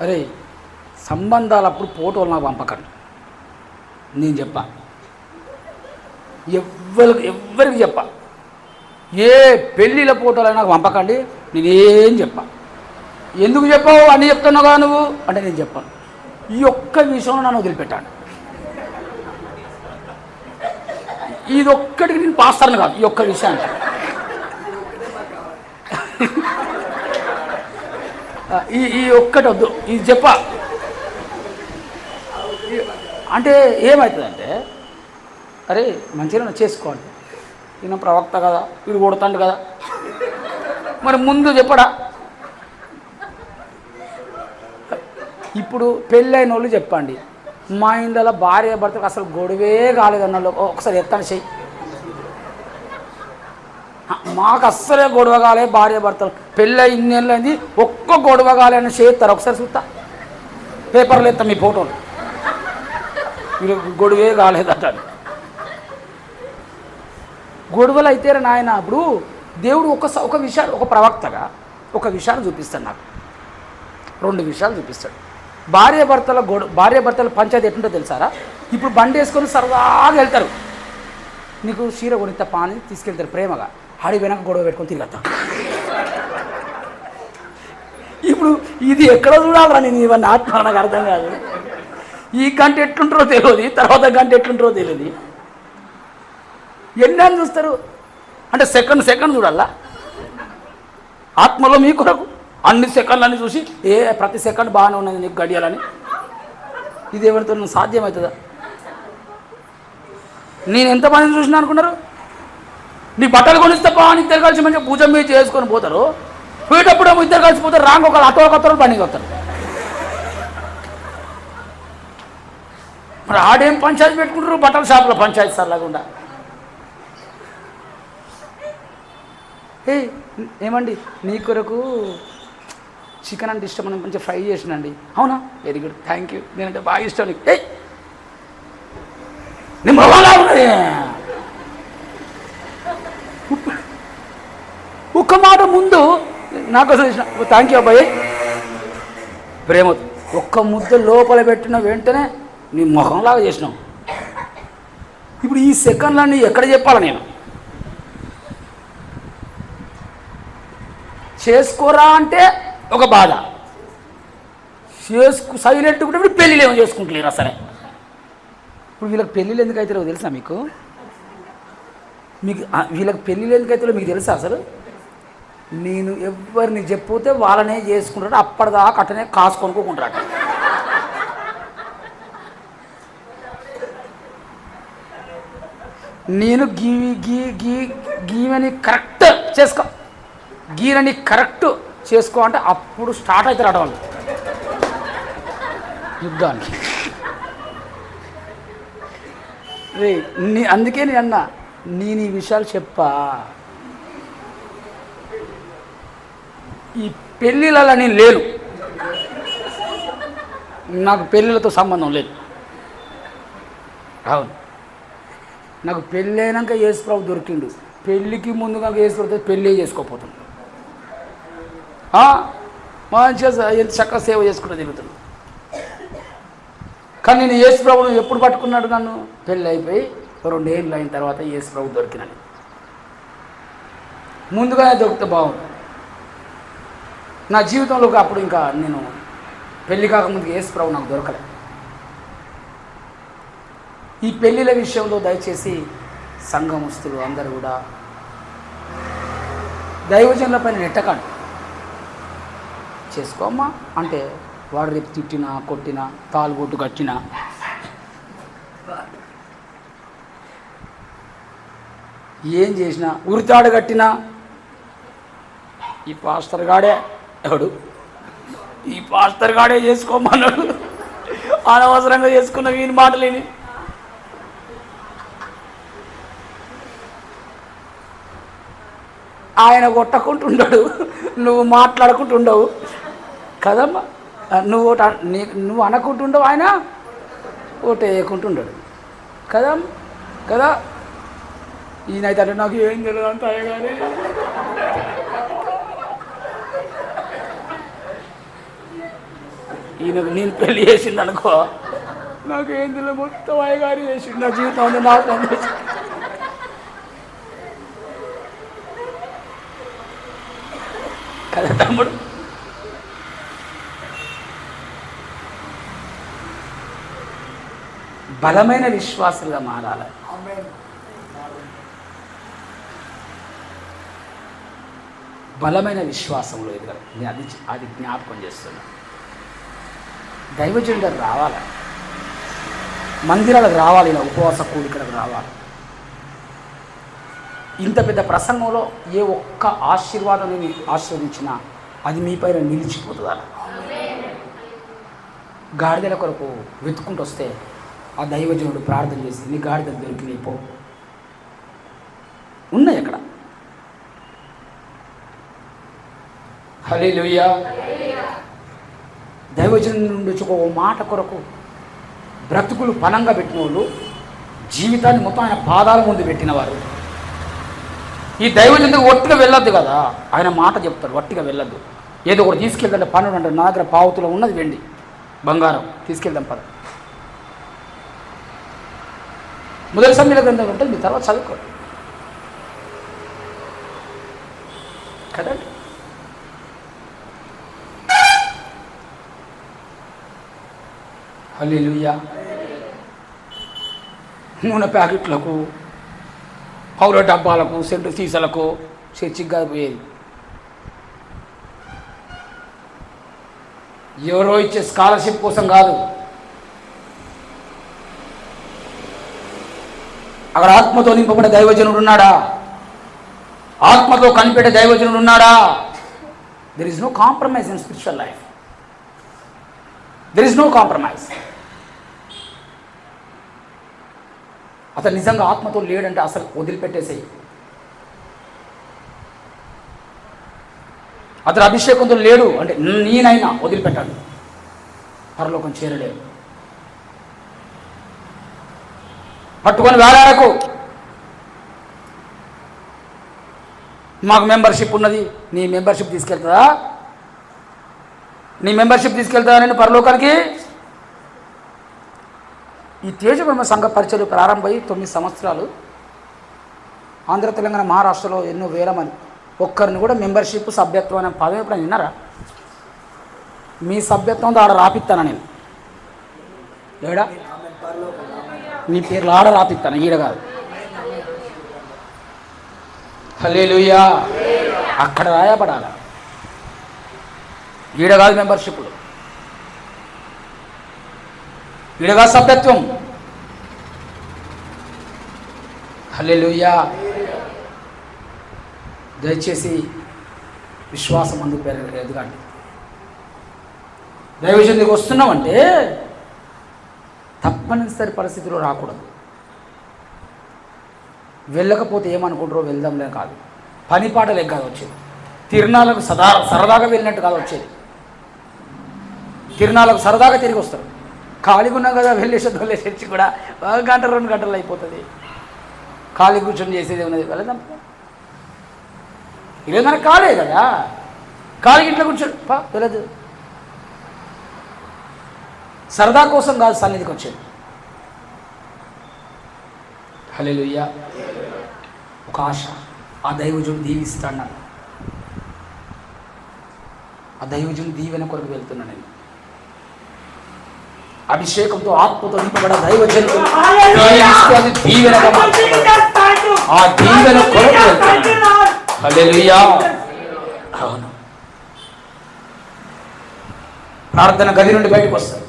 S1: అరే సంబంధాలు అప్పుడు ఫోటోలు నాకు పంపకండి, నేను చెప్పా. ఎవ్వరికి చెప్పా, ఏ పెళ్ళిళ్ళ ఫోటోలు నాకు పంపకండి, నేనేం చెప్పా. ఎందుకు చెప్పావు అన్నీ చెప్తున్నావు కదా నువ్వు అంటే నేను చెప్పాను. ఈ ఒక్క విషయంలో నన్ను వదిలిపెట్టాను. ఇది ఒక్కటికి నేను పాస్తాను కాదు, ఈ ఒక్క విషయానికి. ఈ ఒక్కటి వద్దు, ఇది చెప్పా. అంటే ఏమవుతుందంటే, అరే మంచిగా చేసుకోండి, ఈయన ప్రవక్త కదా, వీడు కొడుతాడు కదా, మరి ముందు చెప్పడా. ఇప్పుడు పెళ్ళైన వాళ్ళు చెప్పండి, మా ఇంట్లో భార్య భర్తకు అసలు గొడవే కాలేదన్న వాళ్ళు ఒకసారి ఎత్తండి చెయ్యి. మాకు అస్సలే గొడవ కాలే, భార్య భర్తలు పెళ్ళై ఇన్నేళ్ళైంది ఒక్క గొడవ కాలే అని చేస్తారు, ఒకసారి చూస్తా. పేపర్లు ఎత్తాం మీ ఫోటోలు, మీరు గొడవే కాలేదట. గొడవలు అయితేరా నాయన. ఇప్పుడు దేవుడు ఒక విషయాలు, ఒక ప్రవక్తగా ఒక విషయాన్ని చూపిస్తాడు నాకు, 2 విషయాలు చూపిస్తాడు. భార్య భర్తల పంచాయతీ ఎట్లుంటో తెలుసారా? ఇప్పుడు బండి వేసుకొని సరదాగా వెళ్తారు, నీకు చీర కొనిత పాని తీసుకెళ్తారు ప్రేమగా, ఆడి వెనక గొడవ పెట్టుకొని తిరుగుతాం. ఇప్పుడు ఇది ఎక్కడ చూడాలరా నేను, ఇవన్నీ ఆత్మ నాకు అర్థం కాదు. ఈ గంట ఎట్లుంటారో తెలియదు, తర్వాత గంట ఎట్లుంటారో తెలియదు. ఎన్ని చూస్తారు అంటే సెకండ్ చూడాలా ఆత్మలో మీ కొరకు అన్ని సెకండ్లన్నీ చూసి ప్రతి సెకండ్ బాగానే ఉన్నది నీకు గడియాలని. ఇది ఎవరితో సాధ్యమవుతుందా? నేను ఎంతమందిని చూసినా అనుకున్నారు? నీ బట్టలు కొనిస్తే అని ఇద్దరు కలిసి మంచిగా భుజం మీద చేసుకొని పోతారు, పోయేటప్పుడు ఇద్దరు కలిసి పోతారు, రాంగ్ ఒకళ్ళు అటోకత్తరు బండికి వస్తారు. మరి ఆడేం పంచాయతీ పెట్టుకుంటారు, బట్టల షాపులో పంచాయతీ సార్ లేకుండా. ఏమండి నీ కొరకు చికెన్ అంటే ఇష్టం, మనం మంచిగా ఫ్రై చేసినండి. అవునా, వెరీ గుడ్, థ్యాంక్ యూ, నేనంటే బాగా ఇష్టం నీకు. నేను బాగా ఉన్నది ఒక్క మాట ముందు నాకు థ్యాంక్ యూ అబ్బాయి, ప్రేమ ఒక్క ముద్ద లోపల పెట్టిన వెంటనే నీ మొహంలాగా చేసినావు. ఇప్పుడు ఈ సెకండ్లన్నీ ఎక్కడ చెప్పాలా? నేను చేసుకోరా అంటే ఒక బాధ, సైలెంట్ కూడా పెళ్ళిళ్ళు ఏమో చేసుకుంటలేరు అసలే. ఇప్పుడు వీళ్ళకి పెళ్ళిళ్ళు ఎందుకు అవుతారో తెలుసా మీకు? వీళ్ళకి పెళ్ళిళ్ళు ఎందుకు అవుతారో మీకు తెలుసా అసలు? నేను ఎవరిని చెప్పితే వాళ్ళనే చేసుకుంటాడు, అప్పటిదాకా అట్టనే కాసుకొనుకుంటాడు. నేను గీవని కరెక్ట్ చేసుకో, గీనని కరెక్ట్ చేసుకో అంటే అప్పుడు స్టార్ట్ అవుతారు అడవాళ్ళు యుద్ధానికి. అందుకే నేను అన్నా, నేను ఈ విషయాలు చెప్పా. ఈ పెళ్ళిళ్ళ నేను లేను, నాకు పెళ్ళిళ్ళతో సంబంధం లేదు. అవును, నాకు పెళ్ళి అయినాక యేసుప్రభు దొరికిండు, పెళ్ళికి ముందుగా యేసుప్రభు పెళ్ళి చేసుకోకపోతాను. మంచిగా ఎంత చక్కగా సేవ చేసుకుంటూ తిరుగుతాను. కానీ నేను యేసుప్రభుని ఎప్పుడు పట్టుకున్నాడు? నన్ను పెళ్ళి అయిపోయి 2 ఏళ్ళు అయిన తర్వాత యేసుప్రభు దొరికినాను. ముందుగానే దొరికితే బాగుంది నా జీవితంలో. అప్పుడు ఇంకా నేను పెళ్ళి కాకముందుకు యేసుప్రభు నాకు దొరకలే. ఈ పెళ్ళిళ్ళ విషయంలో దయచేసి సంఘముస్తులు అందరూ కూడా దైవజనుల పైన నెట్టకండి. చేసుకోమ్మా అంటే వాడు రేపు తిట్టినా కొట్టినా తాలుబొట్టు కట్టినా ఏం చేసినా ఉరితాడు కట్టినా ఈ పాస్టర్ గాడే ఎవడు, ఈ పాస్టర్ గాడే చేసుకోమన్నాడు. అనవసరంగా చేసుకున్న వీని మాటలేని. ఆయన కొట్టకుంటుండడు, నువ్వు మాట్లాడుకుంటుండవు కదమ్మా. నువ్వు అనకుంటుండవు, ఆయన ఓటు వేయకుంటుండడు. కదా కదా. ఈయనైతే అంటే నాకు ఏం తెలియదు అంత అయ్యగారి. ఈయనకు నేను పెళ్లి చేసింది అనుకో, నాకు ఏం తెలియదు, మొత్తం అయ్యగారి చేసిండు, నా జీవితం నాశనం చేసి. కదా తమ్ముడు. బలమైన విశ్వాసులుగా మారాలి. బలమైన విశ్వాసంలో ఎదగాలి. నేను అది జ్ఞాపకం చేస్తున్నా. దైవజనుడు రావాలి, మందిరాలకు రావాలి, ఇలా ఉపవాస కూడికలకు రావాలి. ఇంత పెద్ద ప్రసంగంలో ఏ ఒక్క ఆశీర్వాదం నేను ఆశీర్వదించినా అది మీ పైన నిలిచిపోతుంది. అలా గాడిదల కొరకు వెతుక్కుంటూ వస్తే ఆ దైవజనుడు ప్రార్థన చేసి నీ గాడిదలు దొరికినాయి పో, ఉన్నాయి అక్కడ. హల్లెలూయా. దైవజనుడి నుండి వచ్చి ఒక మాట కొరకు బ్రతుకులు పనంగా పెట్టిన వాళ్ళు, జీవితాన్ని మొత్తం ఆయన పాదాల ముందు పెట్టినవారు. ఈ దైవజనుడికి ఒట్టిగా వెళ్ళొద్దు కదా, ఆయన మాట చెప్తాడు, ఒట్టిగా వెళ్ళొద్దు. ఏదో ఒకటి తీసుకెళ్తాంటే పన్నుడు అంటారు, నా దగ్గర పావుతులో ఉన్నది వెండి బంగారం, తీసుకెళ్దాం పద. మొదటి సమయాల గ్రంథం ఉంటుంది, మీ తర్వాత చదువుకోండి కదండి. హల్లెలూయా. నూనె ప్యాకెట్లకు, పౌర డబ్బాలకు, సెంటు సీసాలకు చర్చిగా పోయేది. ఎవరో ఇచ్చే స్కాలర్షిప్ కోసం కాదు, అక్కడ ఆత్మతో నింపబడే దైవజనుడు ఉన్నాడా, ఆత్మతో కనిపెట్టే దైవజనుడు ఉన్నాడా. There is no compromise in spiritual life. There is no compromise. అతను నిజంగా ఆత్మతో లేడంటే అసలు వదిలిపెట్టేసేయి. అతను అభిషేకంతో లేడు అంటే నేనైనా వదిలిపెట్టాడు, పరలోకం చేరలేడు. పట్టుకొని వేలాడకు. మాకు మెంబర్షిప్ ఉన్నది, నీ మెంబర్షిప్ తీసుకెళ్తుందా? నీ మెంబర్షిప్ తీసుకెళ్తుందా నేను పరలోకానికి? ఈ తేజబ్రహ్మ సంఘ పరిచయలు ప్రారంభమై 9 సంవత్సరాలు ఆంధ్ర, తెలంగాణ, మహారాష్ట్రలో ఎన్నో వేల మంది, ఒక్కరిని కూడా మెంబర్షిప్ సభ్యత్వం అనే పదం ఎప్పుడైనా విన్నారా? మీ సభ్యత్వంతో ఆడ రాపిస్తాను నేను. ఏడా మీ పేర్లు ఆడ రాపిస్తాను, ఈడ కాదు. హల్లెలూయా. అక్కడ రాయబడాల, ఈడ కాదు మెంబర్షిప్లు, ఈడ కాదు సభ్యత్వం. హల్లెలూయా. దయచేసి విశ్వాసం అందుకు ఎదగండి. దైవజనుడికి వస్తున్నామంటే తప్పనిసరి పరిస్థితిలో రాకూడదు. వెళ్ళకపోతే ఏమనుకుంటారో వెళ్దాంలే కాదు, పని పాటలేక కాదు వచ్చేది. తిరునాళ్ళకు సరదాగా వెళ్ళినట్టు కాదు వచ్చేది. తిరునాళ్ళకు సరదాగా తిరిగి వస్తారు. ఖాళీగా ఉన్నాం కదా, వెళ్ళేసి కూడా 1 గంట 2 గంటలు అయిపోతుంది. ఖాళీ కూర్చొని చేసేది ఉన్నది, వెళ్దాం. ఈరోజు మనకు ఖాళీ కదా, ఖాళీ ఇంట్లో కూర్చోడు వెళ్ళదు. సరదా కోసం కాదు సన్నిధికి వచ్చేది. హల్లెలూయా. ఒక ఆశ, ఆ దైవజుడు దీవిస్తాడు. ఆ దైవజుడు దీవెన కొరకు వెళ్తున్నా నేను. అభిషేకంతో ఆత్మతో నింపబడ దైవజనుడు దీవెనగా ఆ దీవెన కొరకు వెళ్తున్నా. హల్లెలూయా. అవును, ప్రార్థన గది నుండి బయటకు వస్తారు.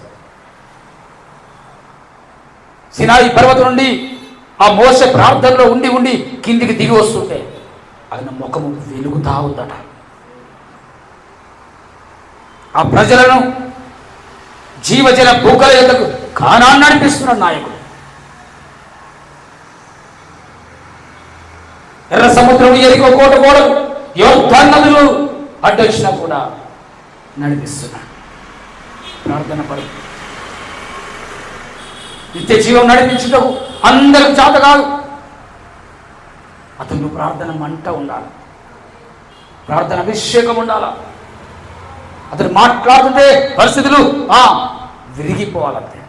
S1: సినాయి పర్వతం నుండి ఆ మోసే ప్రార్థనలో ఉండి ఉండి కిందికి దిగి వస్తుంటే ఆయన ముఖము వెలుగుతా ఉందట. ఆ ప్రజలను జీవజల భూకల యొద్దకు కానాన్ని నడిపిస్తున్నాడు నాయకుడు. ఎర్ర సముద్రం, ఎరికో కోట గోడలు, యోర్దాను నదులు అడ్డొచ్చినా కూడా నడిపిస్తున్నాడు. ప్రార్థన పడు. నిత్య జీవం నడిపించుటకు అందరికి చేత కాదు. అతను ప్రార్థన మంట ఉండాలి, ప్రార్థన అభిషేకం ఉండాలి. అతను మాట్లాడుతుంటే పరిస్థితులు విరిగిపోవాలంతే.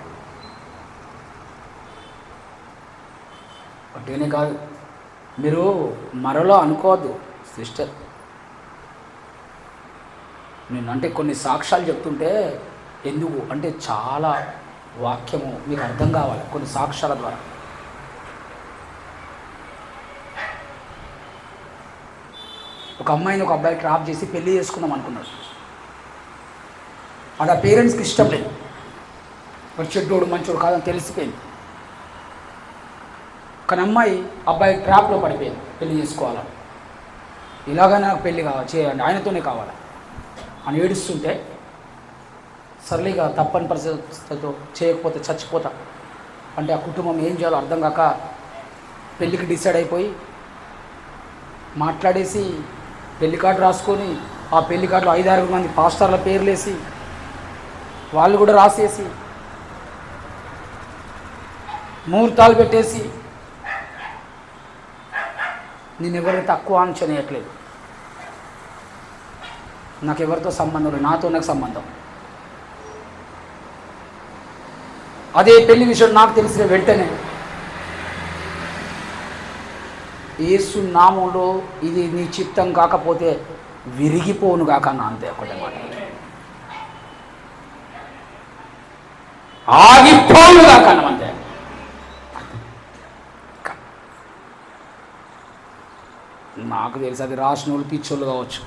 S1: అట్టేనే కాదు, మీరు మరలో అనుకోవద్దు సిస్టర్. నేనంటే కొన్ని సాక్ష్యాలు చెప్తుంటే ఎందుకు అంటే చాలా వాక్యము మీకు అర్థం కావాలి కొన్ని సాక్ష్యాల ద్వారా. ఒక అమ్మాయిని ఒక అబ్బాయి ట్రాప్ చేసి పెళ్లి చేసుకుందాం అనుకున్నాడు. అది ఆ పేరెంట్స్కి ఇష్టం లేదు. వాడు చెడ్డోడు మంచోడు కాదని తెలిసిపోయింది. కానీ అమ్మాయి అబ్బాయి ట్రాప్లో పడిపోయింది. పెళ్లి చేసుకోవాలని, ఇలాగనే నాకు పెళ్లి కావాలి, చేయండి, ఆయనతోనే కావాలి అని ఏడుస్తుంటే, సర్లేగా తప్పని పరిస్థితితో చేయకపోతే చచ్చిపోతా అంటే ఆ కుటుంబం ఏం చేయాలో అర్థం కాక పెళ్ళికి డిసైడ్ అయిపోయి మాట్లాడేసి పెళ్లి కార్డు రాసుకొని ఆ పెళ్లి కార్డులో 5-6 మంది పాస్టర్ల పేర్లు వేసి వాళ్ళు కూడా రాసేసి ముహూర్తాలు పెట్టేసి, నేను ఎవరిని తక్కువ అంచనేయట్లేదు, నాకు ఎవరితో సంబంధం లేదు, నాతో నాకు సంబంధం. అదే పెళ్లి విషయం నాకు తెలిసిన వెంటనే యేసు నామంలో ఇది నీ చిత్తం కాకపోతే విరిగిపోను కాక అన్న, అంతే ఒకటే మాట, ఆగిపోను కాక అన్నమంతే. నాకు తెలిసి అది రాసిన వాళ్ళు పిచ్చోళ్ళు కావచ్చు.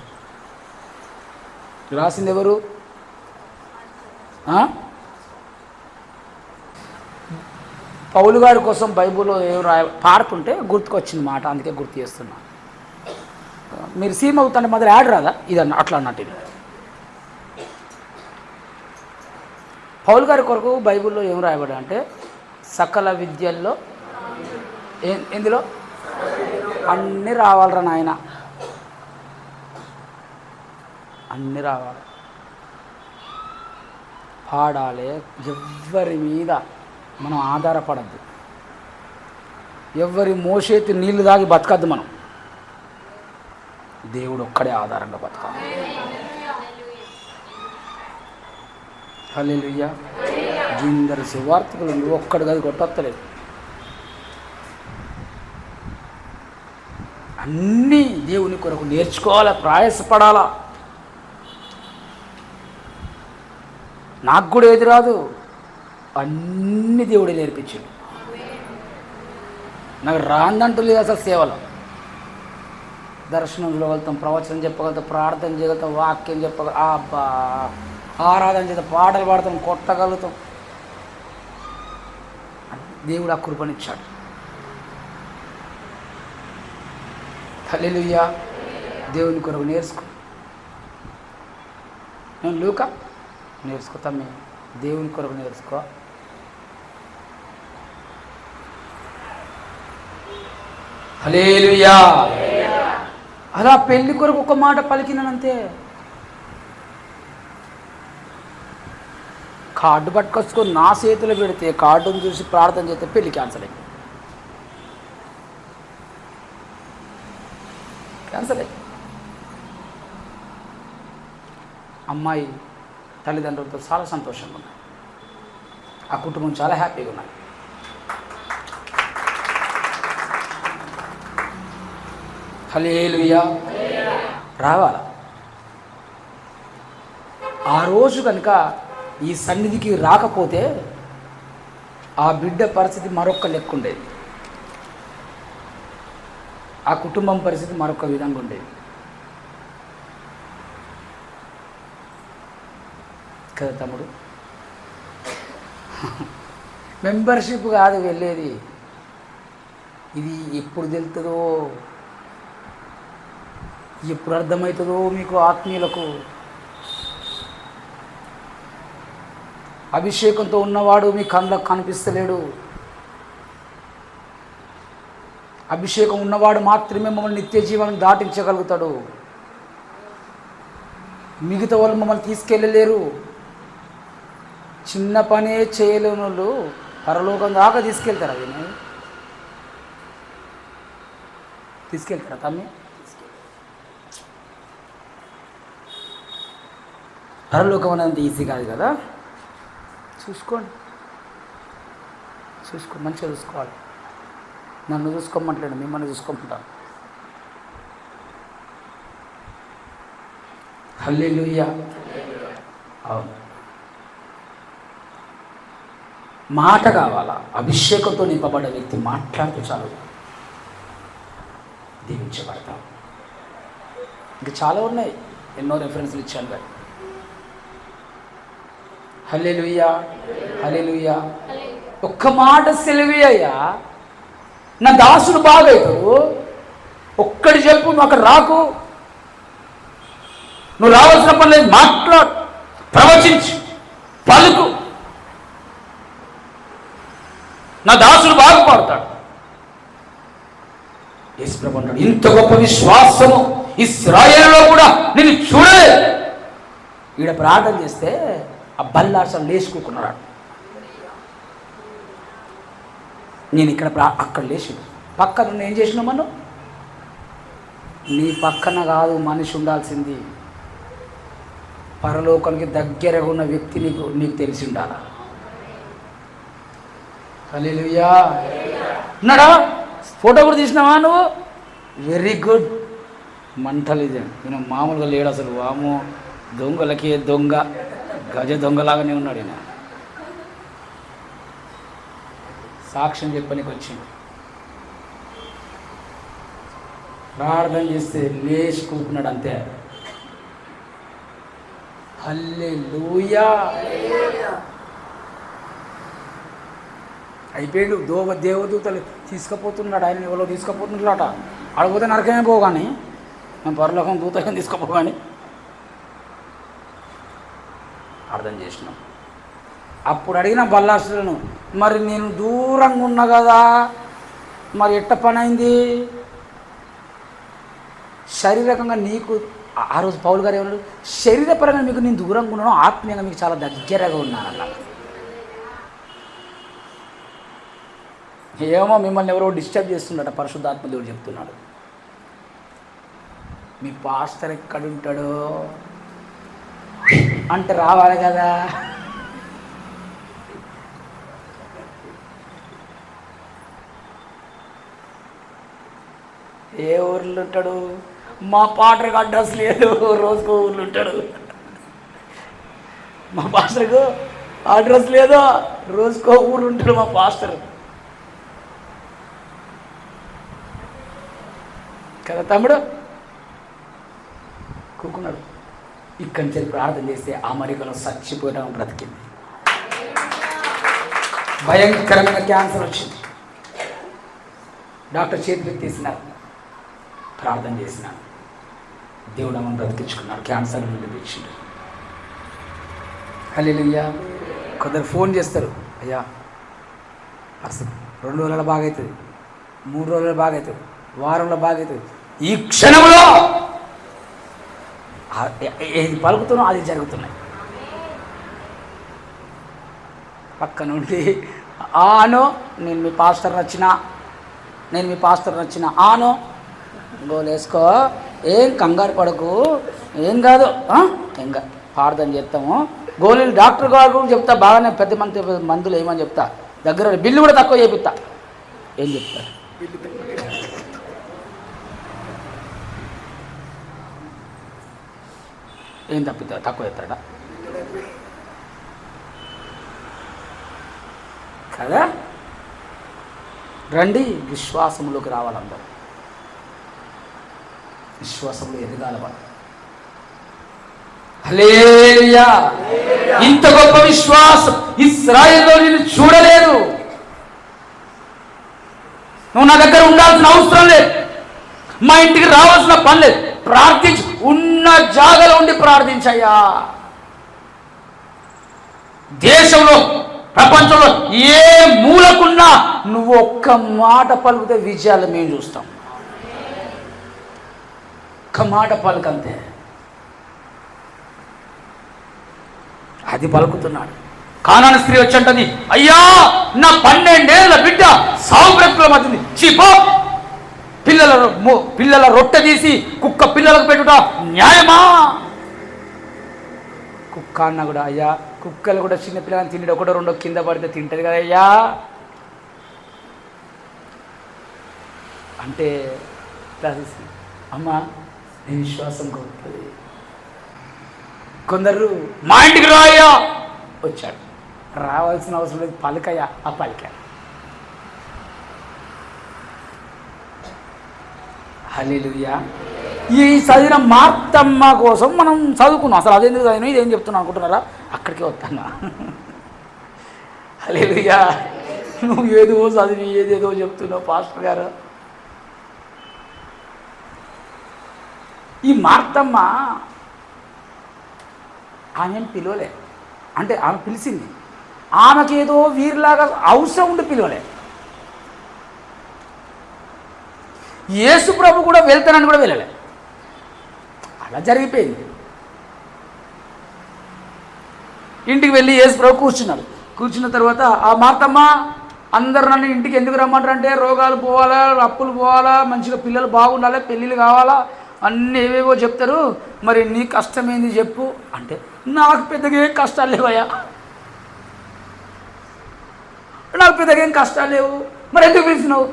S1: రాసింది ఎవరు? పౌలు గారి కోసం బైబిల్లో ఏం పాడుతుంటే గుర్తుకొచ్చింది మాట, అందుకే గుర్తు చేస్తున్నా. మీరు సీమ్ అవుతుంటే మొదలు యాడ్ రాదా ఇదన్న అట్లా అన్నట్టు. ఇది పౌలు గారి కొరకు బైబిల్లో ఏం రాయబడి అంటే సకల విద్యల్లో ఎందులో అన్నీ రావాలరా నాయన, అన్నీ రావాలి, పాడాలి. ఎవ్వరి మీద మనం ఆధారపడద్దు, ఎవరి మోసేతి నీళ్లు తాగి బతకద్దు. మనం దేవుడు ఒక్కడే ఆధారంగా బతకాలి. హల్లెలూయా. జిందరు సువార్తికులు నువ్వు ఒక్కడు గది కొట్టలేదు, అన్నీ దేవుని కొరకు నేర్చుకోవాలా, ప్రయాసపడాలా. నాకు కూడా ఏది రాదు, అన్ని దేవుడే నేర్పించాడు. నాకు రాందంటూ లేదు అసలు. సేవలో దర్శనం చూడగలుగుతాం, ప్రవచనం చెప్పగలుగుతాం, ప్రార్థన చేయగలుగుతాం, వాక్యం చెప్పగలుగుతాం, అబ్బా ఆరాధన చేద్దాం, పాటలు పాడతాం, కొట్టగలుగుతాం. దేవుడు ఆ కృపనిచ్చాడు. హల్లెలూయా. దేవుని కొరకు నేర్చుకో. నేను లూకా నేర్చుకోతామే, దేవుని కొరకు నేర్చుకో. హల్లెలూయా. అలా పెళ్లి కొరకు ఒక మాట పలికినంతే, కార్డు పట్టుకొచ్చుకొని నా చేతిలో పెడితే కార్డును చూసి ప్రార్థన చేస్తే పెళ్లి క్యాన్సల్ అయింది. అమ్మాయి తల్లిదండ్రులతో చాలా సంతోషంగా ఉన్నాయి, ఆ కుటుంబం చాలా హ్యాపీగా ఉన్నాయి. హల్లెలూయా. రావాలా ఆ రోజు కనుక ఈ సన్నిధికి రాకపోతే ఆ బిడ్డ పరిస్థితి మరొక లెక్క ఉండేది, ఆ కుటుంబం పరిస్థితి మరొక విధంగా ఉండేది కదా తమ్ముడు. మెంబర్షిప్ కాదు వెళ్ళేది, ఇది ఎప్పుడు తెలుతుందో, ఎప్పుడు అర్థమవుతుందో మీకు ఆత్మీయులకు. అభిషేకంతో ఉన్నవాడు మీ కళ్ళకు కనిపిస్తలేడు. అభిషేకం ఉన్నవాడు మాత్రమే మమ్మల్ని నిత్య జీవనం దాటించగలుగుతాడు. మిగతా వాళ్ళు మమ్మల్ని తీసుకెళ్ళలేరు. చిన్న పనే చేయలేని వాళ్ళు పరలోకం దాకా తీసుకెళ్తారు. అవి తీసుకెళ్తారా తమ్మి? పరలోకం అనేది ఈజీ కాదు కదా. చూసుకోండి, మంచిగా చూసుకోవాలి. నన్ను చూసుకోమంటలేడు, మిమ్మల్ని చూసుకోమంటాను. హల్లెలూయా. అవును, మాట కావాలా? అభిషేకంతో నింపబడ్డ వ్యక్తి మాట్లాడితే చాలు, దీవించబడతాం. ఇంకా చాలా ఉన్నాయి, ఎన్నో రెఫరెన్స్లు ఇచ్చాను కానీ. హల్లెలూయా, హల్లెలూయా. ఒక్క మాట సెలవయ్యా, నా దాసుడు బాగవుతాడు. ఒక్కడి చెప్పు, నువ్వు అక్కడ రాకు, నువ్వు రావాల్సిన పని లేదు. మాట్లాడు, ప్రవచించు, పలుకు, నా దాసుడు బాగుపడతాడు. యేసుప్రభు అంటాడు, ఇంత గొప్ప విశ్వాసము ఇశ్రాయేలులో కూడా నేను చూడలేదు. ఈడ ప్రార్థన చేస్తే ఆ బల్లాసలు లేచుకున్నాడు. నేను ఇక్కడ అక్కడ లేచి పక్కన ఏం చేసినావు? మనం నీ పక్కన కాదు మనిషి ఉండాల్సింది, పరలోకానికి దగ్గరగా ఉన్న వ్యక్తి నీకు తెలిసి ఉండాలా. హల్లెలూయా. ఉన్నాడా? ఫోటో కూడా తీసినావా నువ్వు? Very good. మంటలు ఇది నేను మామూలుగా లేడు అసలు. వామో, దొంగలకి దొంగ, గజ దొంగలాగానే ఉన్నాడు ఈయన. సాక్ష్యం చెప్పనికి వచ్చింది. ప్రార్థన చేస్తే లేచి కూకున్నాడు అంతే. హల్లెలూయా. అయిపోయాడు. దేవదూతలు తీసుకుపోతున్నాడు ఆయన. ఎవరో తీసుకుపోతున్నాడట. అడిగిపోతే నరకమే పోగాని, మేము పరలోకం దూతగా తీసుకుపోగాని అర్థం చేసినాం. అప్పుడు అడిగిన బల్లాసులను, మరి నేను దూరంగా ఉన్నా కదా, మరి ఎట్ట పని అయింది? శారీరకంగా నీకు ఆ రోజు పౌలు గారు ఏమన్నాడు? శరీరపరంగా మీకు నేను దూరంగా ఉన్నాను, ఆత్మీయంగా మీకు చాలా దగ్గరగా ఉన్నాను అన్నాడు. ఏమో మిమ్మల్ని ఎవరో డిస్టర్బ్ చేస్తున్నాడు, పరిశుద్ధాత్మ దేవుడు చెప్తున్నాడు. మీ పాస్టర్ ఎక్కడుంటాడో అంటే రావాలి కదా. ఏ ఊర్లో ఉంటాడు? మా పాటర్కి అడ్రస్ లేదు, రోజుకో ఊర్లో ఉంటాడు. మా పాస్టర్కు అడ్రస్ లేదు, రోజుకో ఊరు ఉంటాడు మా పాస్టర్ కదా. తమ్ముడు కూకున్నాడు. ఇక్కడి నుంచి ప్రార్థన చేస్తే అమెరికాలో చచ్చిపోయడం బ్రతికింది. భయంకరమైన క్యాన్సర్ వచ్చింది. డాక్టర్ చేతికి తీసినారు, ప్రార్థన చేసినాను, దేవుడు అమ్మను బ్రతికించుకున్నాడు, క్యాన్సర్ నుండి తెచ్చిండు. హల్లెలూయా. కొందరు ఫోన్ చేస్తారు, అయ్యా అసలు 2 రోజులలో బాగవుతుంది, 3 రోజులలో బాగవుతుంది, వారంలో బాగవుతుంది. ఈ క్షణంలో ఏది పలుకుతున్నా అది జరుగుతున్నాయి. పక్క నుండి ఆనో నేను మీ పాస్టర్ నచ్చిన ఆనో గోలేసుకో, ఏం కంగారు పడకు, ఏం కాదు, ఇంకా ప్రార్థన చేస్తాము. గోళీలు డాక్టర్ గారు కూడా చెప్తా, బాగానే పెద్ద మందులు ఏమని చెప్తా, దగ్గర బిల్లు కూడా తక్కువ చేపిస్తా. ఏం చెప్తారు? ఏం తప్పిస్తా, తక్కువ చేస్తాడా కదా. రండి, విశ్వాసంలోకి రావాలందరూ, విశ్వాసంలో ఎదగాల వాళ్ళు. హల్లెలూయా. ఇంత గొప్ప విశ్వాసం ఇశ్రాయేలులో నేను చూడలేదు. నువ్వు నా దగ్గర ఉండాల్సిన అవసరం లేదు, మా ఇంటికి రావాల్సిన పని లేదు. ప్రార్థించు, ఉన్న జాగలో ఉండి ప్రార్థించయ్యా. దేశంలో ప్రపంచంలో ఏ మూలకున్నా నువ్వు ఒక్క మాట పలుకుతే విజయాలు మేము చూస్తాం. ఒక్క మాట పలుకంతే, అది పలుకుతున్నాడు. కానాను స్త్రీ వచ్చి అంటది, అయ్యా నా 12 ఏళ్ల బిడ్డ సావు బ్రతుకుల మధ్య చీపో పిల్లల రొట్టె తీసి కుక్క పిల్లలకు పెట్టుట న్యాయమా? కుక్క అన్న కూడా అయ్యా, కుక్కలు కూడా చిన్నపిల్లలని తిండి ఒకటో రెండో కింద పడితే తింటుంది కదా అయ్యా అంటే అమ్మా నీ విశ్వాసం గొప్పది. కొందరు మా ఇంటికి రాయ్యా వచ్చాడు, రావాల్సిన అవసరం లేదు, పలికయ్యా ఆ పలిక. హల్లెలూయా. ఈ చదివిన మార్తమ్మ కోసం మనం చదువుకున్నాం. అసలు అదెందుకు చదివినా ఇదేం చెప్తున్నాం అనుకుంటున్నారా? అక్కడికే వస్తాను. హల్లెలూయా. నువ్వు ఏదో చదివి ఏదేదో చెప్తున్నావు పాస్టర్ గారు. ఈ మార్తమ్మ ఆమెను పిలవలే, అంటే ఆమె పిలిచింది, ఆమెకేదో వీరిలాగా అవసరం ఉండి పిలవలే. యేసు ప్రభు కూడా వెళ్తానని కూడా వెళ్ళలే, అలా జరిగిపోయింది. ఇంటికి వెళ్ళి యేసు ప్రభు కూర్చున్నాడు. కూర్చున్న తర్వాత ఆ మార్తమ్మ అందరు నన్ను ఇంటికి ఎందుకు రమ్మంటారంటే రోగాలు పోవాలా, అప్పులు పోవాలా, మంచిగా పిల్లలు బాగుండాలి, పెళ్ళిళ్ళు కావాలా, అన్నీ ఏవేవో చెప్తారు, మరి నీ కష్టం ఏంది చెప్పు అంటే నాకు పెద్దగా ఏం కష్టాలు లేవయ్యా, నాకు పెద్దగా ఏం కష్టాలు లేవు, మరి ఎందుకు పిలిచినావు?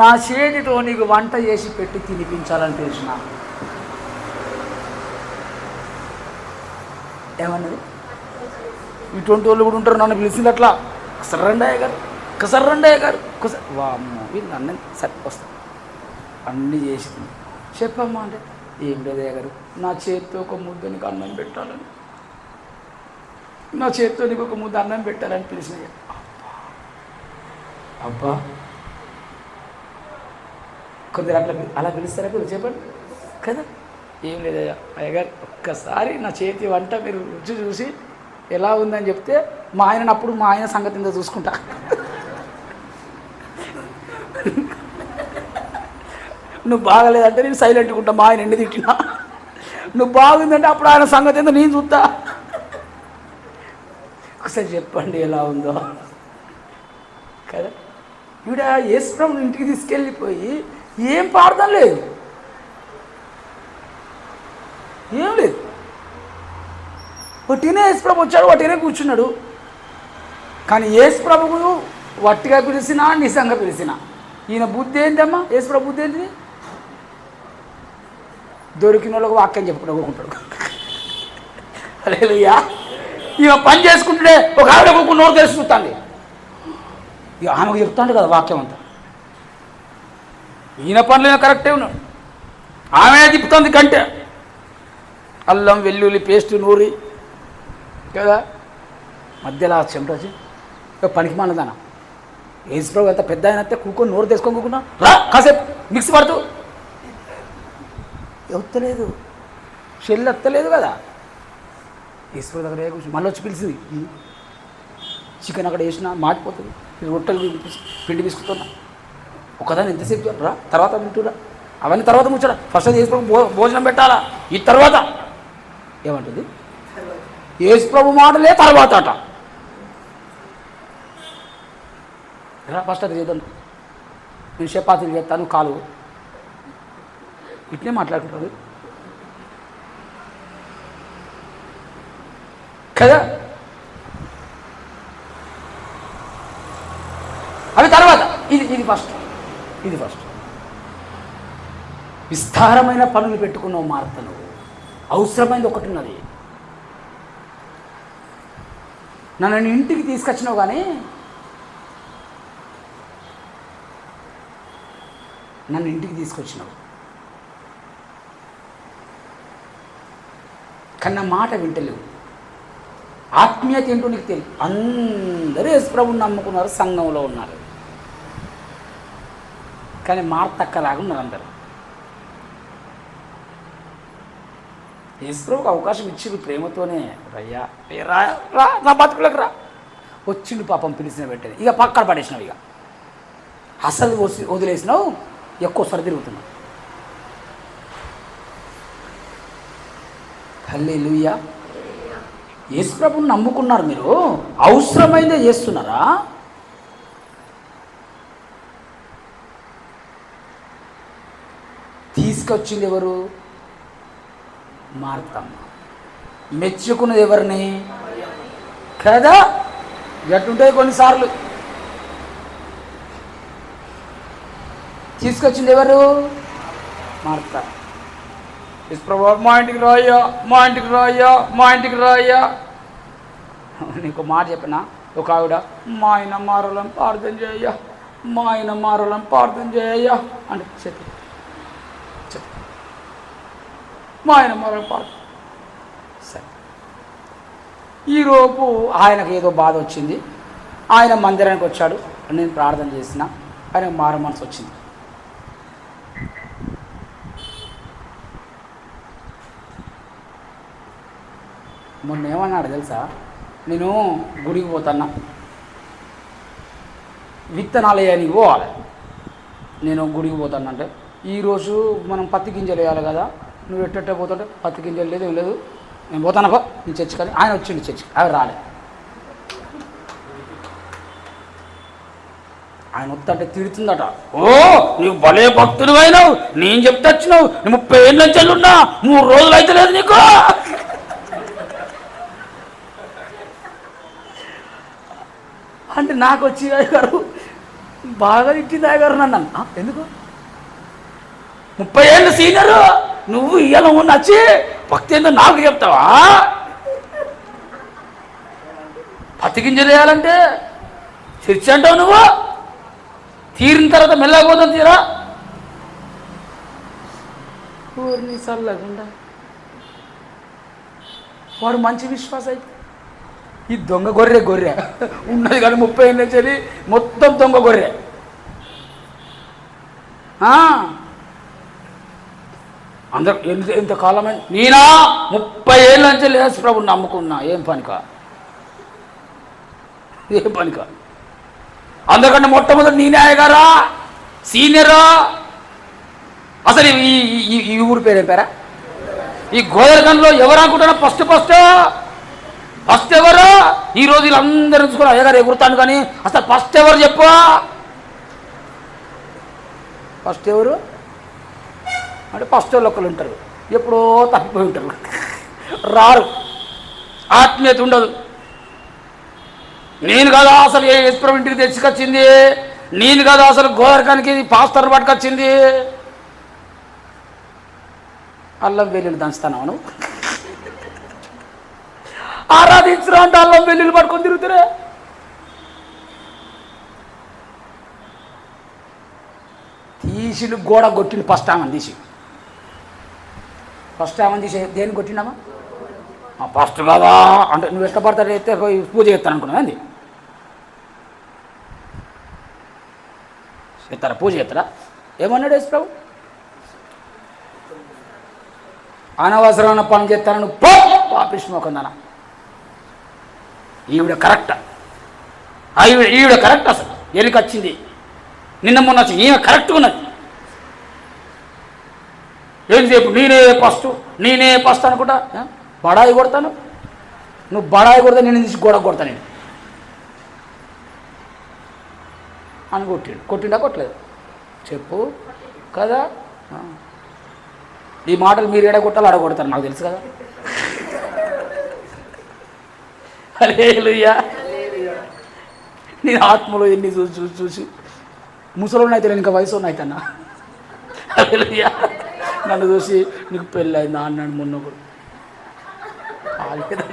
S1: నా చేతితో నీకు వంట చేసి పెట్టి తినిపించాలని పిలిచిన. ఏమన్నది? ఇటువంటి వాళ్ళు కూడా ఉంటారు, నన్ను పిలిచింది అట్లా కసర్రండయ్య గారు, కసర్రండయ్య గారు, వామ్మో వీళ్ళు అన్నం సరే వస్తా అన్నీ చేసి చెప్పమ్మా అంటే ఏం లేదయ్య గారు, నా చేతితో ఒక ముద్ద నీకు అన్నం పెట్టాలని, నా చేతితో నీకు ఒక ముద్ద అన్నం పెట్టాలని పిలిచినాయి. అబ్బా కొందరు అలా పిలుస్తారా? మీరు చెప్పండి కదా. ఏం లేదయ్యా అయ్యగారు, ఒక్కసారి నా చేతి వంట మీరు రుచి చూసి ఎలా ఉందని చెప్తే మా ఆయనప్పుడు మా ఆయన సంగతి ఇందో చూసుకుంటా. నువ్వు బాగలేదంటే నేను సైలెంట్గా ఉంటా, మా ఆయన ఎండి తిట్టినా. నువ్వు బాగుందంటే అప్పుడు ఆయన సంగతి ఏందో నేను చూస్తా. ఒకసారి చెప్పండి ఎలా ఉందో కదా. ఈవిడ యేసు ప్రభుని ఇంటికి తీసుకెళ్ళిపోయి ఏం ప్రార్థన లేదు, ఏం లేదు. వట్టినే యేసు ప్రభు వచ్చాడు, వట్టినే కూర్చున్నాడు. కానీ యేసు ప్రభువు వట్టిగా పిలిచినా నిజంగా పిలిచినా ఈయన బుద్ధి ఏంటమ్మా? యేసు ప్రభు బుద్ధి ఏంటిది? దొరికిన వాళ్ళకు వాక్యం చెప్పుకుంటూ ఊరుకుంటాడు. హల్లెలూయా. ఇక పని చేసుకుంటుంటే ఒక ఆవిడ ఒక నోరు తెలుసుకుంటాండి, ఇక ఆమెకు చెప్తాండు కదా వాక్యం అంతా. ఈయన పనులు కరెక్టే ఉన్నాడు, ఆమె తిప్పుతుంది కంటే అల్లం వెల్లుల్లి పేస్ట్ నూరి కదా, మధ్యలో చెమటొచ్చి పనికి మానదాన. యేసు ప్రభు ఎంత పెద్ద అయినట్టే కూకొని నోరు తెచ్చుకొని కూకున్నా రా కాసేపు మిక్సీ పడుతూ ఎత్తలేదు, షెల్ ఎత్తలేదు కదా. యేసు ప్రభు దగ్గర కూర్చొని మళ్ళీ వచ్చి పిలిచింది, చికెన్ అక్కడ వేసినా మాటిపోతుంది, రొట్టెలు పిండి తీసుకుతున్నా, ఒకదాన్ని ఎంతసేపు రా తర్వాత తింటురా, అవన్నీ తర్వాత ముచ్చడా, ఫస్ట్ యేసు ప్రభు భోజనం పెట్టాలా, ఈ తర్వాత ఏమంటుంది? యేసు ప్రభు మాటలే తర్వాత అట. రా ఫస్ట్ అది చేద్దాం, నేను చపాతీలు చేస్తాను కాలు, ఇట్నే మాట్లాడుకుంటుంది కదా. అవి తర్వాత ఇది ఫస్ట్, ఇది ఫస్ట్. విస్తారమైన పనులు పెట్టుకున్నావు మార్త, నువ్వు అవసరమైనది ఒకటి ఉన్నది. నన్ను ఇంటికి తీసుకొచ్చినావు కానీ నన్ను ఇంటికి తీసుకొచ్చినావు కన్నా మాట వింటలేవు. ఆత్మీయత ఏంటో నీకు తెలియదు. అందరూ యేసు ప్రభువుని నమ్ముకున్నారు, సంఘంలో ఉన్నారు, కానీ మార్తక్కలాగా ఉన్నారు అందరూ. యేసు ప్రభువుకి అవకాశం ఇచ్చిండు ప్రేమతోనే, రయ్యా రా రా నా బతుకులకు రా వచ్చిండు. పాపం పిలిచిన పెట్టేది ఇక పక్కన పడేసినావు, ఇక అసలు వదిలేసినావు, ఎక్కువసారి తిరుగుతున్నావు. హల్లెలూయా. యేసు ప్రభువుని నమ్ముకున్నారు, మీరు అవసరమైందే చేస్తున్నారా? తీసుకొచ్చింది ఎవరు? మార్తమ్మ. మెచ్చుకున్నది ఎవరిని? కదా, గట్టుంటాయి కొన్నిసార్లు. తీసుకొచ్చింది ఎవరు? మార్త. ప్రభు మా ఇంటికి రాయ్యా, మా ఇంటికి రాయ్యా, మా ఇంటికి రాయ్యా. నీకు మాట చెప్పిన, ఒక ఆవిడ మా ఆయన మారాలని ప్రార్థన చేయ్యా, మా ఆయన మారాలని ప్రార్థన చేయ్యా అంటే చెప్పి మా ఆయన మారాలని ప్రార్థన. సరే, ఈరోజు ఆయనకు ఏదో బాధ వచ్చింది, ఆయన మందిరానికి వచ్చాడు, నేను ప్రార్థన చేసిన, ఆయనకు మారు మనసు వచ్చింది. మొన్న ఏమన్నాడు తెలుసా? నేను గుడికి పోతున్నా, విత్తనాలు వేయడానికి పోవాలి. నేను గుడికి పోతానంటే, ఈరోజు మనం పత్తి గింజలు వేయాలి కదా, నువ్వు ఎట్టే పోతుంటే పత్తి గింజలు లేదు, ఏం లేదు, నేను పోతానపో నీ చర్చి. కానీ ఆయన వచ్చిండు చర్చికి, అవి రాలే. ఆయన వస్తుంటే తిడుతుందట, ఓ నీవు భలే భక్తుడు అయినావు, నేను చెప్తే వచ్చినావు, 30 ఏళ్ళ నుంచి ఉన్నా, 3 రోజులు అయితే లేదు నీకు. అంటే నాకు వచ్చి గారు బాగా తిట్టింది గారు నన్ను. ఎందుకు? 30 ఏళ్ళు సీనియరు, నువ్వు ఇయ్యాల ఉన్న వచ్చి భక్తి ఏందో నాకు చెప్తావా? పత్తి గింజలు వేయాలంటే చర్చి అంటావు నువ్వు, తీరిన తర్వాత మెల్లకపోతాం తీరా. ఊరిని చల్లకుండా వాడు మంచి విశ్వాస అయితే, ఈ దొంగ గొర్రె ఉన్నది కానీ 30 ఏళ్ళ నుంచి మొత్తం దొంగ గొర్రె. అందరు ఎంతకాలమైన నేనా 30 ఏళ్ళ నుంచి లేసు ప్రభుని నమ్ముకున్నా, ఏం పనికా, ఏం పనికా. అందరికంటే మొట్టమొదటి నేనే అయ్యగారా, సీనియరా. అసలు ఈ ఊరి పేరేం పేరా? ఈ గోదరగంలో ఎవరు అనుకుంటున్నా? ఫస్ట్ ఎవరు? ఈరోజు వీళ్ళందరూ చూసుకుని అయ్యగారు ఎగురుతాను, కానీ అసలు ఫస్ట్ ఎవరు చెప్పు? ఫస్ట్ ఎవరు అంటే ఫస్ట్ వాళ్ళు ఒకళ్ళు ఉంటారు, ఎప్పుడో తప్పిపోయి ఉంటారు, రారు, ఆత్మీయత ఉండదు. నేను కదా అసలు యేసుప్రభు ఇంటికి తెచ్చుకొచ్చింది, నేను కదా అసలు గోదరకానికి పాస్టర్ పట్టుకొచ్చింది. అల్లం వెల్లుల్లి దంచుతాను అవును, ఆరాధించరా అంటే అల్లం వెల్లుల్లి పట్టుకొని తిరుగుతురే. తీసి గోడ కొట్టింది ఫస్ట్ ఆమెను తీసి దేన్ని కొట్టినామా? ఫస్ట్ కదా అంటే నువ్వు ఎట్లా పడతాడు అయితే పూజ చేస్తాను అనుకున్నావు, ఏంది చేస్తారా? పూజ చేస్తారా? ఏమన్నాడు యేసు ప్రభు? అనవసరమైన పని చేస్తానని పాపిష్మోకుందన. ఈవిడ కరెక్ట్, ఈవిడ కరెక్ట్. అసలు ఎలికి వచ్చింది నిన్న మొన్న వచ్చి ఈమె కరెక్ట్గా ఉన్నది. ఏం చెప్పు నేనే ఫస్ట్ అనుకుంటా, బడాయి కొడతాను. నువ్వు బడాయి కొడతా, నేను తీసి గోడ కొడతా నేను అని కొట్టిండా కొట్టలేదు చెప్పు కదా. ఈ మాటలు మీరు ఎడగొట్టాలి అడగొడతారు నాకు తెలుసు కదా. హల్లెలూయా. నేను ఆత్మలో ఎన్ని చూసి ముసలోని అయితే నేను ఇంకా వయసు ఉన్న అవుతానా. హల్లెలూయా. నన్ను చూసి నీకు పెళ్ళి అయిందా అన్నాడు మొన్న కూడా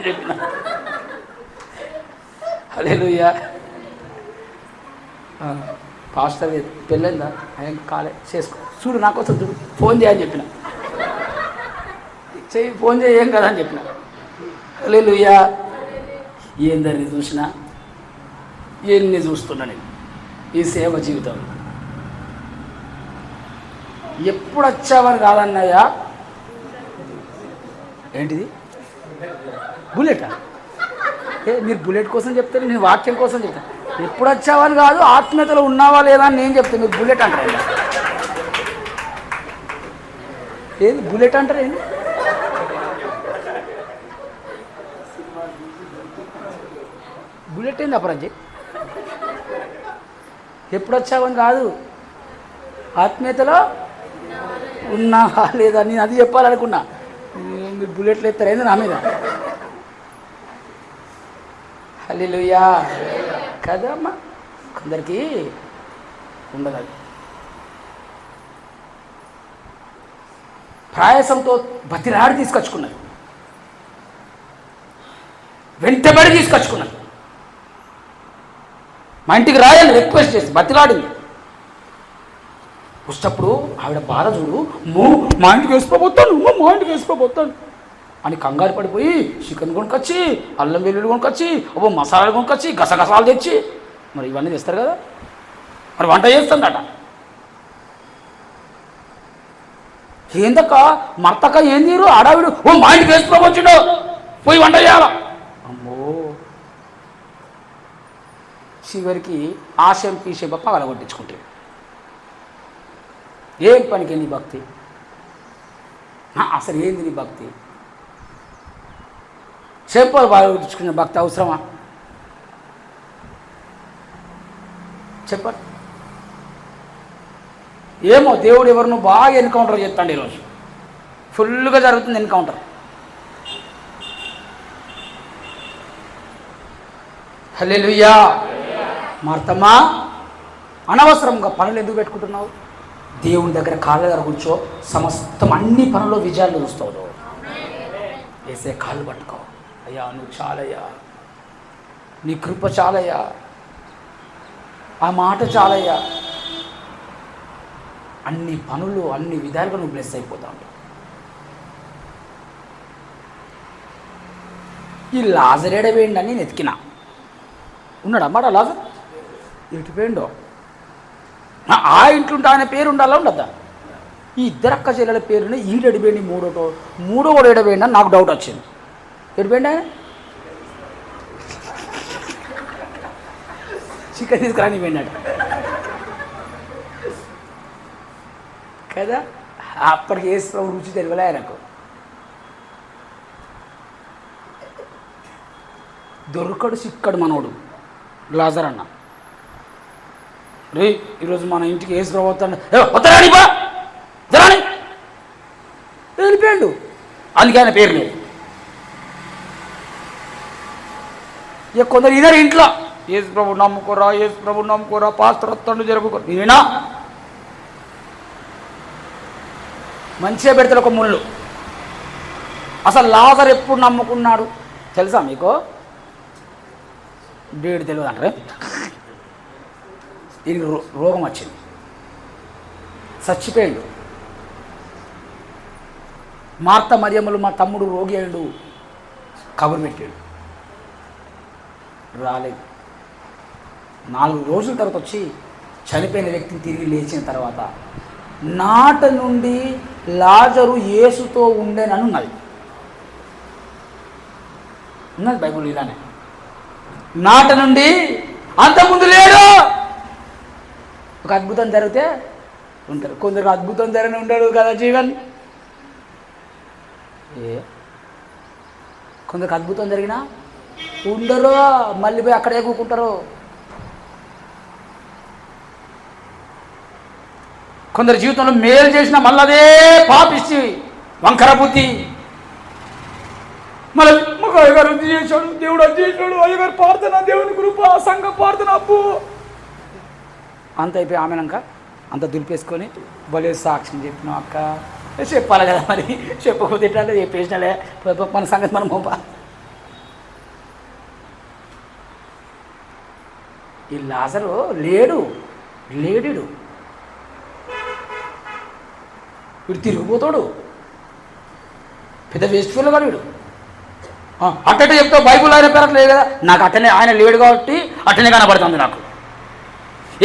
S1: చెప్పిన. హల్లెలూయా. పాస్టర్ పెళ్ళైందా? ఆయన కాలే, చేసుకో, చూడు నా కోసం చూడు, ఫోన్ చేయని చెప్పిన, ఫోన్ చేయం కదా అని చెప్పిన. హల్లెలూయా. ఏందరిని చూసినా ఎన్ని చూస్తున్నా నేను ఈ సేవ జీవితంలో. ఎప్పుడు వచ్చావని కాదన్నయ్యా. ఏంటిది బుల్లెటా? మీరు బుల్లెట్ కోసం చెప్తారు, నేను వాక్యం కోసం చెప్తాను. ఎప్పుడు వచ్చావని కాదు, ఆత్మీయతలో ఉన్నావా లేదా అని నేను చెప్తాను. మీరు బుల్లెట్ అంటారు, ఏది బుల్లెట్ అంటారు? ఏంటి బుల్లెట్ ఏంది అపరాజీ? ఎప్పుడు వచ్చావని కాదు, ఆత్మీయతలో ఉన్నావా లేదా? నేను అది చెప్పాలనుకున్నా. మీరు బుల్లెట్లు ఎత్తారేంది నా మీద? హల్లెలూయా కదమ్మా. కొందరికి ఉండదు అది. ప్రయాసంతో బతిలాడి తీసుకొచ్చుకున్నది, వెంటబడి తీసుకొచ్చుకున్నది. మా ఇంటికి రాయాలి రిక్వెస్ట్ చేసి బతిలాడింది. వచ్చేటప్పుడు ఆవిడ బాధ చూడు, మా ఇంటికి వేసుకోబోతాను, మా ఇంటికి వేసుకోబోతాను అని కంగారు పడిపోయి చికెన్ కొనుకొచ్చి, అల్లం వెల్లుల్లి కొనుకొచ్చి, మసాలాలు కొనుకొచ్చి, గసగసాలు తెచ్చి, మరి ఇవన్నీ తెస్తారు కదా, మరి వంట చేస్తుందట. ఏందక్క మర్తక్క ఏం తీరు ఆడావిడు, మా ఇంటికి వేసుకోవచ్చుడు, పోయి వంట చేయాల. అమ్మో, చివరికి ఆశం పీసే పగల కొట్టించుకుంటే ఏం పనికి నీ భక్తి? అసలు ఏంది నీ భక్తి? చెంపలు బాగా కొట్టించుకునే భక్తి అవసరమా? చెప్పండి. ఏమో దేవుడు ఎవరిను బాగా ఎన్కౌంటర్ చేస్తాడు. ఈరోజు ఫుల్గా జరుగుతుంది ఎన్కౌంటర్. హల్లెలూయా. మార్తమ్మా, అనవసరంగా పనులు ఎందుకు పెట్టుకుంటున్నావు? దేవుని దగ్గర కాళ్ళ దగ్గర కూర్చో, సమస్తం అన్ని పనుల్లో విజయాలు చూస్తావు. వేసే కాళ్ళు పట్టుకో, అయ్యా నువ్వు చాలయ్యా, నీ కృప చాలయ్యా, ఆ మాట చాలయ్యా. అన్ని పనులు అన్ని విధాలుగా నువ్వు బ్లెస్ అయిపోతావు. ఈ లాజరేడవేయండి అని నేను ఎతికినా, ఉన్నాడు అమ్మాట లాజర్ ఎటుపోయిండో. ఆ ఇంట్లో ఉంటే ఆయన పేరు ఉండాలా ఉండద్దా? ఈ ఇద్దరు అక్క చెల్లెల పేరుని ఈడు ఎడిపోయింది, మూడో కూడా ఎడపోయింది అని నాకు డౌట్ వచ్చింది. ఎడిపోయింది ఆయన చికెన్ తీసుకురాని పోయినాడు కదా. అప్పటికి వేసిన రుచి తెలియలే ఆయనకు. దొరకడు చిక్కడు మనోడు లాజర్ అన్న. రే ఈరోజు మన ఇంటికి వేసి రావద్దండి, వద్దరాని బా జరాని వెళ్ళిపోయాడు. అందుకే ఆయన పేరు లేదు. ఇక కొందరు ఇద్దరు ఇంట్లో యేసు ప్రభు నమ్ముకోరా, యేసు ప్రభు నమ్ముకోరా, పాస్టర్ వస్తాడు జరుపుకో. నేనా మంచిగా పెడతాడు ఒక ముళ్ళు. అసలు లాజర్ ఎప్పుడు నమ్ముకున్నాడు తెలుసా మీకు? డేట్ తెలియదు అంటారే. దీనికి రోగం వచ్చింది, చచ్చిపోయాడు. మార్త మరియమ్మలు మా తమ్ముడు రోగి అయ్యాడు, కబురు పెట్టాడు, రాలేదు. 4 రోజుల తర్వాత వచ్చి చనిపోయిన వ్యక్తిని తిరిగి లేచిన తర్వాత నాట నుండి లాజరు యేసుతో ఉండేనని ఉన్నది బైబుల్. ఇలానే నాట నుండి అంతకుముందు లేడు. ఒక అద్భుతం జరిగితే ఉంటారు, కొందరు అద్భుతం జరిగిన ఉంటాడు కదా జీవన్. కొందరికి అద్భుతం జరిగినా ఉండరు, మళ్ళీ పోయి అక్కడే కూకుంటారు. కొందరు జీవితంలో మేలు చేసినా మళ్ళీ అదే పాపిచ్చి వంకర బుద్ధి, మళ్ళీ మాకు అయ్యగారు అది చేశాడు, దేవుడు అది చేశాడు, అయ్యగారు ప్రార్థన, దేవుని కృప, సంఘ ప్రార్థన, అప్పు అంత అయిపోయి ఆమెనాక అంత దులిపేసుకొని భలే సాక్ష్యం చెప్పినాం అక్క. చెప్పాలి కదా మరి, చెప్పకపోతే ఎట్లా చెప్పేసినాలే మన సంగతి మనం మోపా. ఈ లాజరు లేడు, వీడు తిరిగిపోతాడు, పెద్ద వేస్ట్ ఫీల్ కాదు వీడు. అట్టనే చెప్తావు బైబుల్ ఆయన పేరు లేదు కదా, నాకు అట్టనే ఆయన లేడు కాబట్టి అట్టనే కనబడుతుంది నాకు.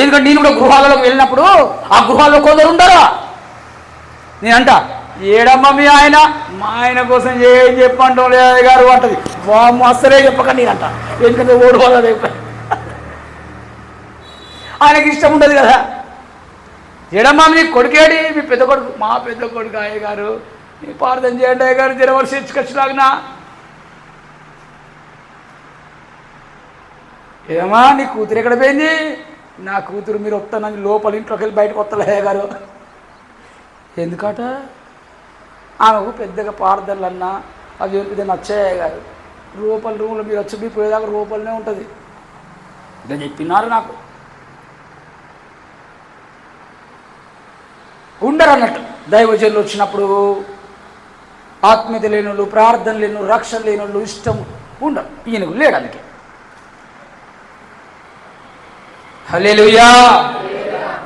S1: ఎందుకంటే నేను కూడా గృహాలలోకి వెళ్ళినప్పుడు ఆ గృహాల్లో కొందరు ఉండరా. నేనంట ఏడమ్మ మీ ఆయన, మా ఆయన కోసం ఏం చెప్పంటాం లేదు గారు అంటది. వాము అస్సలే చెప్పకండి నేనంట, ఎందుకంటే ఓడిపోతుంది. ఆయనకి ఇష్టం ఉండదు కదా. ఏడమ్మ మీ కొడుకేడి, మీ పెద్ద కొడుకు, మా పెద్ద కొడుకు అయ్య గారు మీ ప్రార్థన చేయండి అయ్య గారు, జరవలసి తెచ్చుకొచ్చులాగినా. ఏమా నీ కూతురు ఎక్కడ పోయింది? నా కూతురు మీరు వస్తానని లోపల ఇంట్లోకి వెళ్ళి బయటకు వస్తలే గారు. ఎందుకట ఆమెకు పెద్దగా పారదలన్నా అవి పెద్ద నచ్చాయి కాదు. రూమ్లో మీరు వచ్చి మీ పోయేదాకా రూపాయలనే ఉంటుంది. ఇలా చెప్పినారు నాకు. ఉండరు అన్నట్టు దైవజనులు వచ్చినప్పుడు ఆత్మీయత లేనోళ్ళు, ప్రార్థన లేనోళ్ళు, రక్షణ లేనోళ్ళు, ఇష్టం ఉండరు. ఈయనకు లేడు. అందుకే హల్లెలూయా.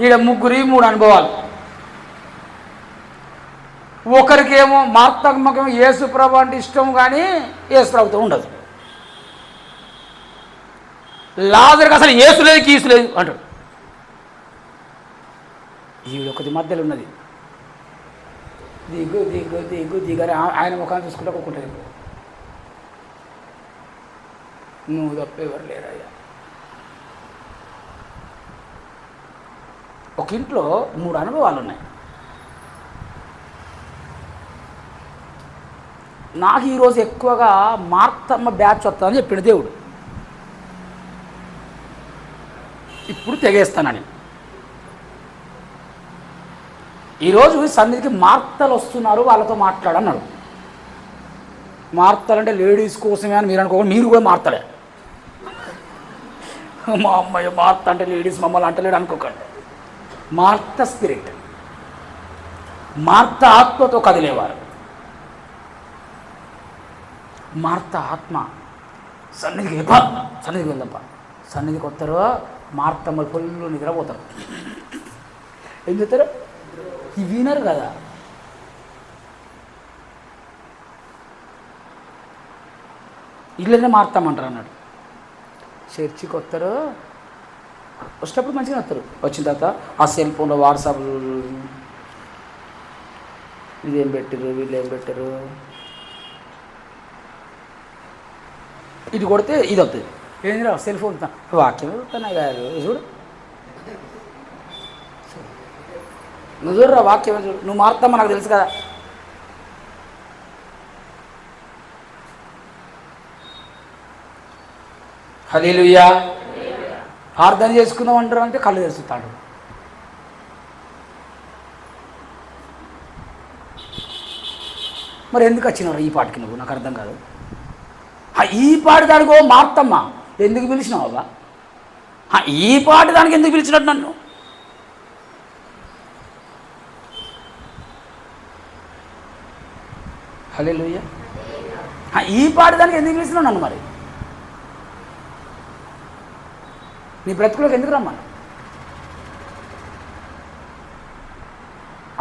S1: ఈడ ముగ్గురి 3 అనుభవాలు. ఒకరికేమో మార్తమ్మకేమో యేసుప్రభు అంటే ఇష్టం, కానీ యేసుప్రభుతో ఉండదు. లాజరుకి అసలు యేసు లేదు, కీసు లేదు అంటాడు. ఈవిడ ఒకటి మధ్యలో ఉన్నది. దిగు దిగు దిగు దిగని ఆయన ముఖాన్ని చూసుకుంటే ఒక్కొక్కటి నువ్వు తప్ప ఎవరు లేరయ్యా. ఒక ఇంట్లో 3 అనుభవాలు ఉన్నాయి. నాకు ఈరోజు ఎక్కువగా మార్తమ్మ బ్యాచ్ వస్తుందని చెప్పిన దేవుడు. ఇప్పుడు తెగేస్తానని. ఈరోజు సన్నిధికి మార్తలు వస్తున్నారు, వాళ్ళతో మాట్లాడన్నాడు. మార్తలు అంటే లేడీస్ కోసమే అని మీరు అనుకోకుండా మీరు కూడా మార్తలే. మా అమ్మాయి మార్త అంటే లేడీస్ మమ్మల్ని అంటలేడు అనుకోకండి. మార్త స్పిరిట్, మార్త ఆత్మతో కదిలేవారు. మార్త ఆత్మ సన్నిధికి వెళ్దాంప. సన్నిధికి వస్తారు, మార్తమ్మలు ఫుల్లు నిద్రపోతారు. ఏం చెప్తారు? ఇవి వినరు కదా. ఇళ్ళనే మార్తామంటారు అన్నాడు. చర్చికి వస్తారు, వచ్చేటప్పుడు మంచిగా వస్తారు. వచ్చిన తర్వాత ఆ సెల్ ఫోన్లో వాట్సాప్ ఇదేం పెట్టారు, వీళ్ళు ఏం పెట్టారు, ఇది కొడితే ఇది అవుతుంది. ఏందిరా సెల్ ఫోన్ వాక్యం వస్తున్నాయి కాదు, చూడు నువ్వు చూడరా వాక్యం చూడు. నువ్వు మార్తామా నాకు తెలుసు కదా. హల్లెలూయా. ప్రార్థన చేసుకుందాం అంటారు అంటే కళ్ళు తెరుస్తాడు. మరి ఎందుకు వచ్చినావు ఈ పాటికి? నువ్వు నాకు అర్థం కాదు. ఈ పాటి దానికో మార్తమ్మ ఎందుకు పిలిచినావు అబ్బా? ఈ పాటి దానికి ఎందుకు పిలిచినట్టు నన్ను? హల్లెలూయా. ఈ పాటి దానికి ఎందుకు పిలిచినావు నన్ను? మరి నీ బ్రతుకులోకి ఎందుకు రమ్మను?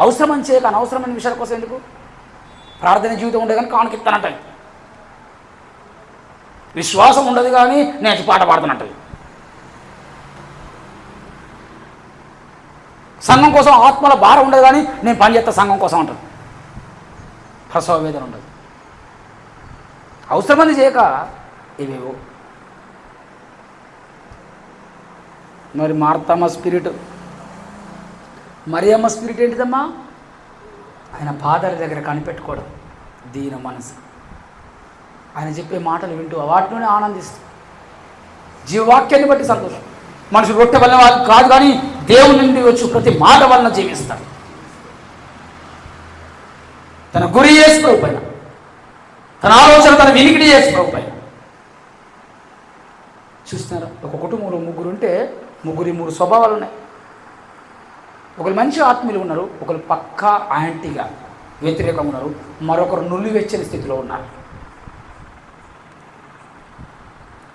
S1: అవసరమని చేయక అనవసరమైన విషయాల కోసం ఎందుకు? ప్రార్థన జీవితం ఉండదు కానీ కానుకిస్తానంటాయి. విశ్వాసం ఉండదు కానీ నేను పాట పాడుతానంటది. సంఘం కోసం ఆత్మల భారం ఉండదు కానీ నేను పని చేస్తా సంఘం కోసం అంటాను. ప్రసవ వేదన ఉండదు. అవసరమని చేయక ఇవేవో. మరి మార్తమ్మ స్పిరిట్, మరియమ్మ స్పిరిట్ ఏంటిదమ్మా? ఆయన పాదాల దగ్గర కనిపెట్టుకోవడం, దీన మనసు. ఆయన చెప్పే మాటలు వింటూ వాటిలోనే ఆనందిస్తూ, జీవవాక్యాన్ని బట్టి సంతోషం. మనుషులు రొట్టె వలన వాళ్ళు కాదు కానీ దేవుని నుండి వచ్చి ప్రతి మాట వలన జీవిస్తారు. తన గురి యేసు ప్రభు పైన, తన ఆలోచన, తన వినికిడి యేసు ప్రభు పైన. చూస్తున్నారా? ఒక కుటుంబంలో 3 ఉంటే 3 స్వభావాలు ఉన్నాయి. ఒకరు మంచి ఆత్మీయులు ఉన్నారు, ఒకరు పక్కా యాంటీగా వ్యతిరేకంగా ఉన్నారు, మరొకరు నుల్లి వెచ్చని స్థితిలో ఉన్నారు.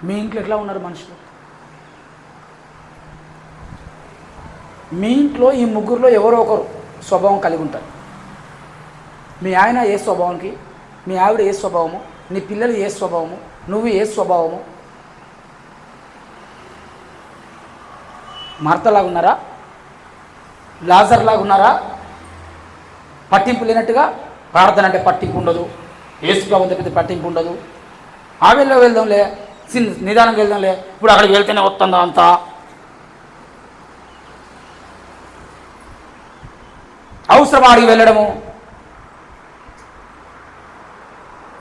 S1: మీ ఇంట్లో ఎట్లా ఉన్నారు మనుషులు? మీ ఇంట్లో ఈ 3లో ఎవరో ఒకరు స్వభావం కలిగి ఉంటారు. మీ ఆయన ఏ స్వభావానికి, మీ ఆవిడ ఏ స్వభావము, నీ పిల్లలు ఏ స్వభావము, నువ్వు ఏ స్వభావము? మార్తలాగా ఉన్నారా? లాజర్లాగా ఉన్నారా? పట్టింపు లేనట్టుగా ప్రార్థన అంటే పట్టింపు ఉండదు, యేసు ప్రభువుతో పెద్ద పట్టింపు ఉండదు. ఆవిడలో వెళ్దాంలే, నిదానంగా వెళ్దాంలే, ఇప్పుడు అక్కడికి వెళ్తేనే వస్తుందా అంతా. అవసరం ఆడికి వెళ్ళడము,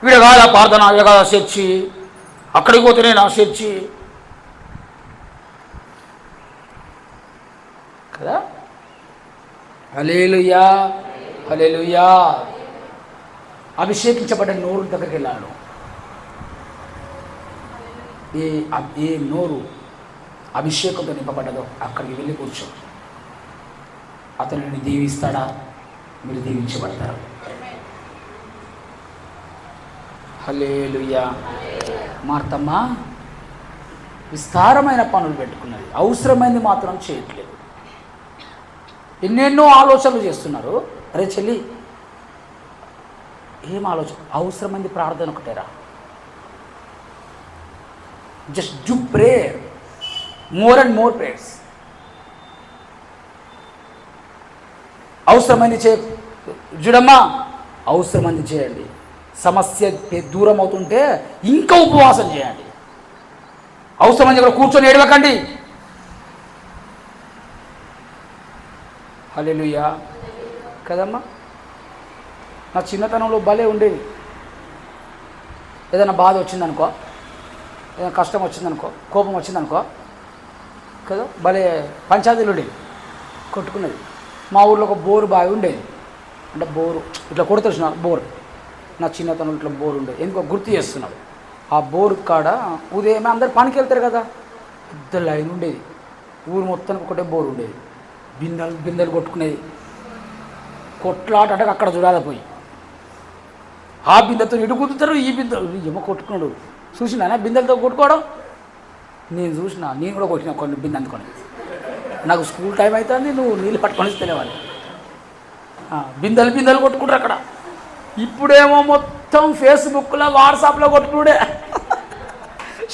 S1: వీడ కాదా ప్రార్థన, వీడ కాదా చర్చి, అక్కడికి పోతేనే నా చర్చి కదా. హల్లెలూయా. హల్లెలూయా. అభిషేకించబడ్డ నోరు దగ్గరికి వెళ్ళాను. ఏ నోరు అభిషేకంతో నింపబడ్డదో అక్కడికి వెళ్ళి కూర్చో. అతనిని దీవిస్తాడా, మీరు దీవించబడతారు. హల్లెలూయా. మార్తమ్మ విస్తారమైన పనులు పెట్టుకున్నది, అవసరమైంది మాత్రం చేయట్లేదు. ఎన్నెన్నో ఆలోచనలు చేస్తున్నారు. అరే చెల్లి, ఏం ఆలోచన? అవసరమైంది ప్రార్థన ఒకటేరా. Just do prayer, more and more prayers. అవసరమైంది చూడమ్మా, అవసరమైంది చేయండి. సమస్య దూరం అవుతుంటే ఇంకా ఉపవాసం చేయండి. అవసరమైంది ఇక్కడ కూర్చొని ఏడవకండి. హల్లెలూయా కదమ్మా. నా చిన్నతనంలో భలే ఉండేది. ఏదైనా బాధ వచ్చిందనుకో, ఏదైనా కష్టం వచ్చిందనుకో, కోపం వచ్చిందనుకో కదా, భలే పంచాయతీలు ఉండేది, కొట్టుకున్నది. మా ఊర్లో ఒక బోరు బావి ఉండేది. అంటే బోరు ఇట్లా కొడుతున్నా బోరు. నా చిన్నతనంలో ఇట్లా బోరు ఉండేది. ఎందుకో గుర్తు చేస్తున్నాడు. ఆ బోరు కాడ ఉదయమే అందరు పనికి వెళ్తారు కదా, పెద్ద లైన్ ఉండేది. ఊరు మొత్తానికి ఒకటే బోరు ఉండేది. బిందెలు కొట్టుకునేది. కొట్లాట అంటే అక్కడ చూడాలి పోయి. ఆ బిందెతో ఇటు కుదుతారు, ఈ బిందెలు ఏమో కొట్టుకున్నాడు. చూసినా బిందెలతో కొట్టుకోవడం నేను చూసిన. నేను కూడా కొట్టిన కొన్ని బిందె అందుకొని. నాకు స్కూల్ టైం అవుతుంది, నువ్వు నీళ్ళు పట్టుకొని ఇస్తేనేవాళ్ళు. బిందెలు కొట్టుకుంటారు అక్కడ. ఇప్పుడేమో మొత్తం ఫేస్బుక్లో, వాట్సాప్లో కొట్టుకున్నాడే,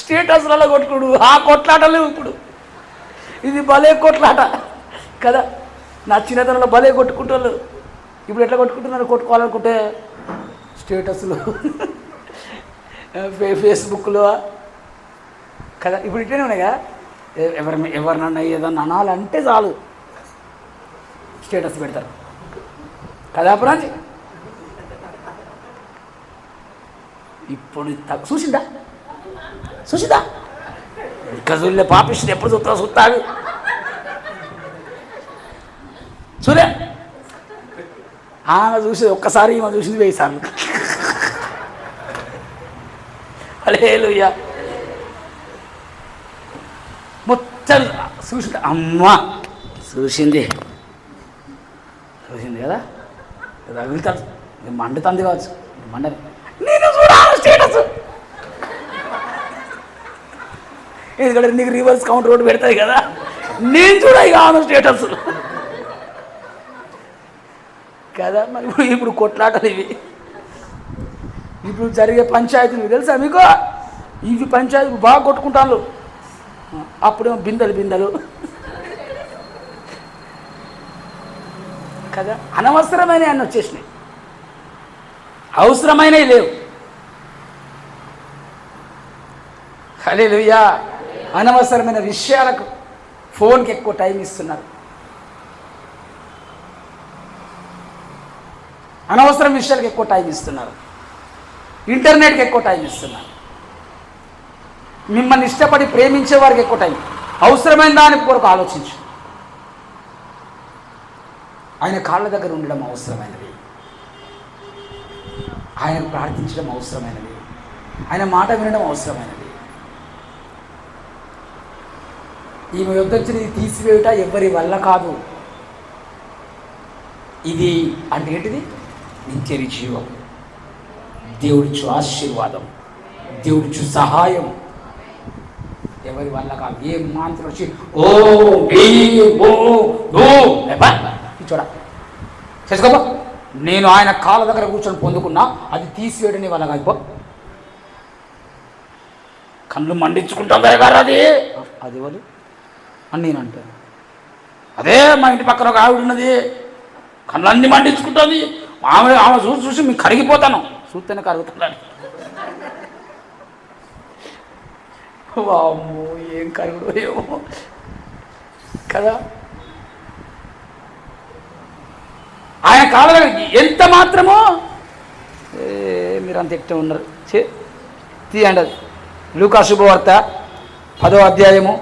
S1: స్టేటస్లలో కొట్టుకుడు. ఆ కొట్లాటలు ఇప్పుడు. ఇది భలే కొట్లాట కదా. నా చిన్నతనంలో భలే కొట్టుకుంటారు. ఇప్పుడు ఎట్లా కొట్టుకుంటున్నారు? కొట్టుకోవాలనుకుంటే స్టేటస్లో, ఫేస్బుక్లో కదా. ఇప్పుడు ఇట్లనే ఉన్నాయి కదా. ఎవరినన్నా ఏదన్నా అనాలంటే చాలు స్టేటస్ పెడతారు కదా. అప్పుడు ఇప్పుడు చూసిందా ఇంకా చూడలే. పాపిస్తుంది ఎప్పుడు చూస్తాడు చూలే. ఆమె చూసేది ఒక్కసారి, ఈమె చూసింది 1000 సార్లు. హల్లెలూయా. మొత్తం చూసింది. అమ్మా చూసింది కదా. తగులుతాడు, మండుతుంది కావచ్చు. మండని నేను చూడాలి స్టేటస్. ఎందుకంటే నీకు రివర్స్ కౌంటర్ రోడ్డు పెడతాయి కదా. నేను చూడాలి ఆమె స్టేటస్ కదా. మరి ఇప్పుడు కొట్లాటలు ఇవి. ఇప్పుడు జరిగే పంచాయతీలు తెలుసా మీకు? ఇవి పంచాయతీ బాగా కొట్టుకుంటాను. అప్పుడేమో బిందెలు కదా. అనవసరమైన అన్నీ వచ్చేసినాయి, అవసరమైనవి లేవు. హల్లెలూయా. అనవసరమైన విషయాలకు, ఫోన్కి ఎక్కువ టైం ఇస్తున్నారు. అనవసరం విషయాలకు ఎక్కువ టైం ఇస్తున్నారు. ఇంటర్నెట్కి ఎక్కువ టైం ఇస్తున్నారు. మిమ్మల్ని ఇష్టపడి ప్రేమించే వారికి ఎక్కువ టైం. అవసరమైన దాని కొరకు ఆలోచించు. ఆయన కాళ్ళ దగ్గర ఉండడం అవసరమైనది. ఆయనకు ప్రార్థించడం అవసరమైనది. ఆయన మాట వినడం అవసరమైనది. ఈమె యొద్ద వచ్చినది తీసివేయుట ఎవరి వల్ల కాదు. ఇది అంటే ఏంటిది? నిత్య జీవం, దేవుడిచ్చు ఆశీర్వాదం, దేవుడిచ్చు సహాయం. ఎవరి వల్ల కాదు. ఏ మాంత్రం వచ్చి చూడ చేసుకోబా, నేను ఆయన కాళ్ళ దగ్గర కూర్చొని పొందుకున్నా, అది తీసివేయడం నీ వల్ల కాదు. కళ్ళు మండించుకుంటాం గారు. అది వాళ్ళు అని నేను అంటాను. అదే మా ఇంటి పక్కన ఒక ఆవిడ ఉన్నది, కళ్ళన్నీ మండించుకుంటుంది. ఆమె చూసి మీకు కరిగిపోతాను. చూస్తేనే కరుగుతున్నాను. వామ్మో, ఏం కరుగుడు ఏమో కదా. ఆయన కాళ్ళ ఎంత మాత్రమో మీరు అంత ఎట్ట ఉన్నారు. తీయండి. అది లూకా శుభవార్త 10వ అధ్యాయము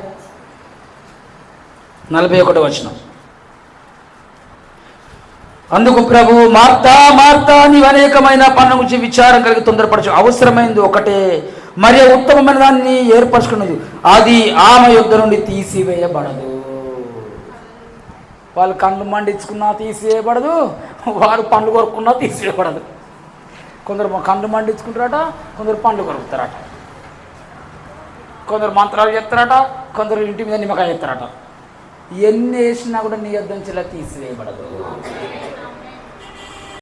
S1: 41వ వచనం. అందుకు ప్రభు మార్తా మార్తా నీవు అనేకమైన పనుల గురించి విచారం కలిగి తొందరపరచు, అవసరమైంది ఒకటే, మరి ఉత్తమమైన దాన్ని ఏర్పరచుకున్నది, అది ఆమె యుద్ధ నుండి తీసివేయబడదు. వాళ్ళు కళ్ళు మండించుకున్నా తీసివేయబడదు, వారు పండ్లు కొరుకున్నా తీసివేయబడదు. కొందరు కళ్ళు మండించుకుంటారట, కొందరు పండ్లు కొరుకుతారట, కొందరు మంత్రాలు చేస్తారట, కొందరు ఇంటి మీద నిమ్మకాయ చేస్తారట. ఎన్ని వేసినా కూడా నీ యుద్ధం నుంచి తీసివేయబడదు.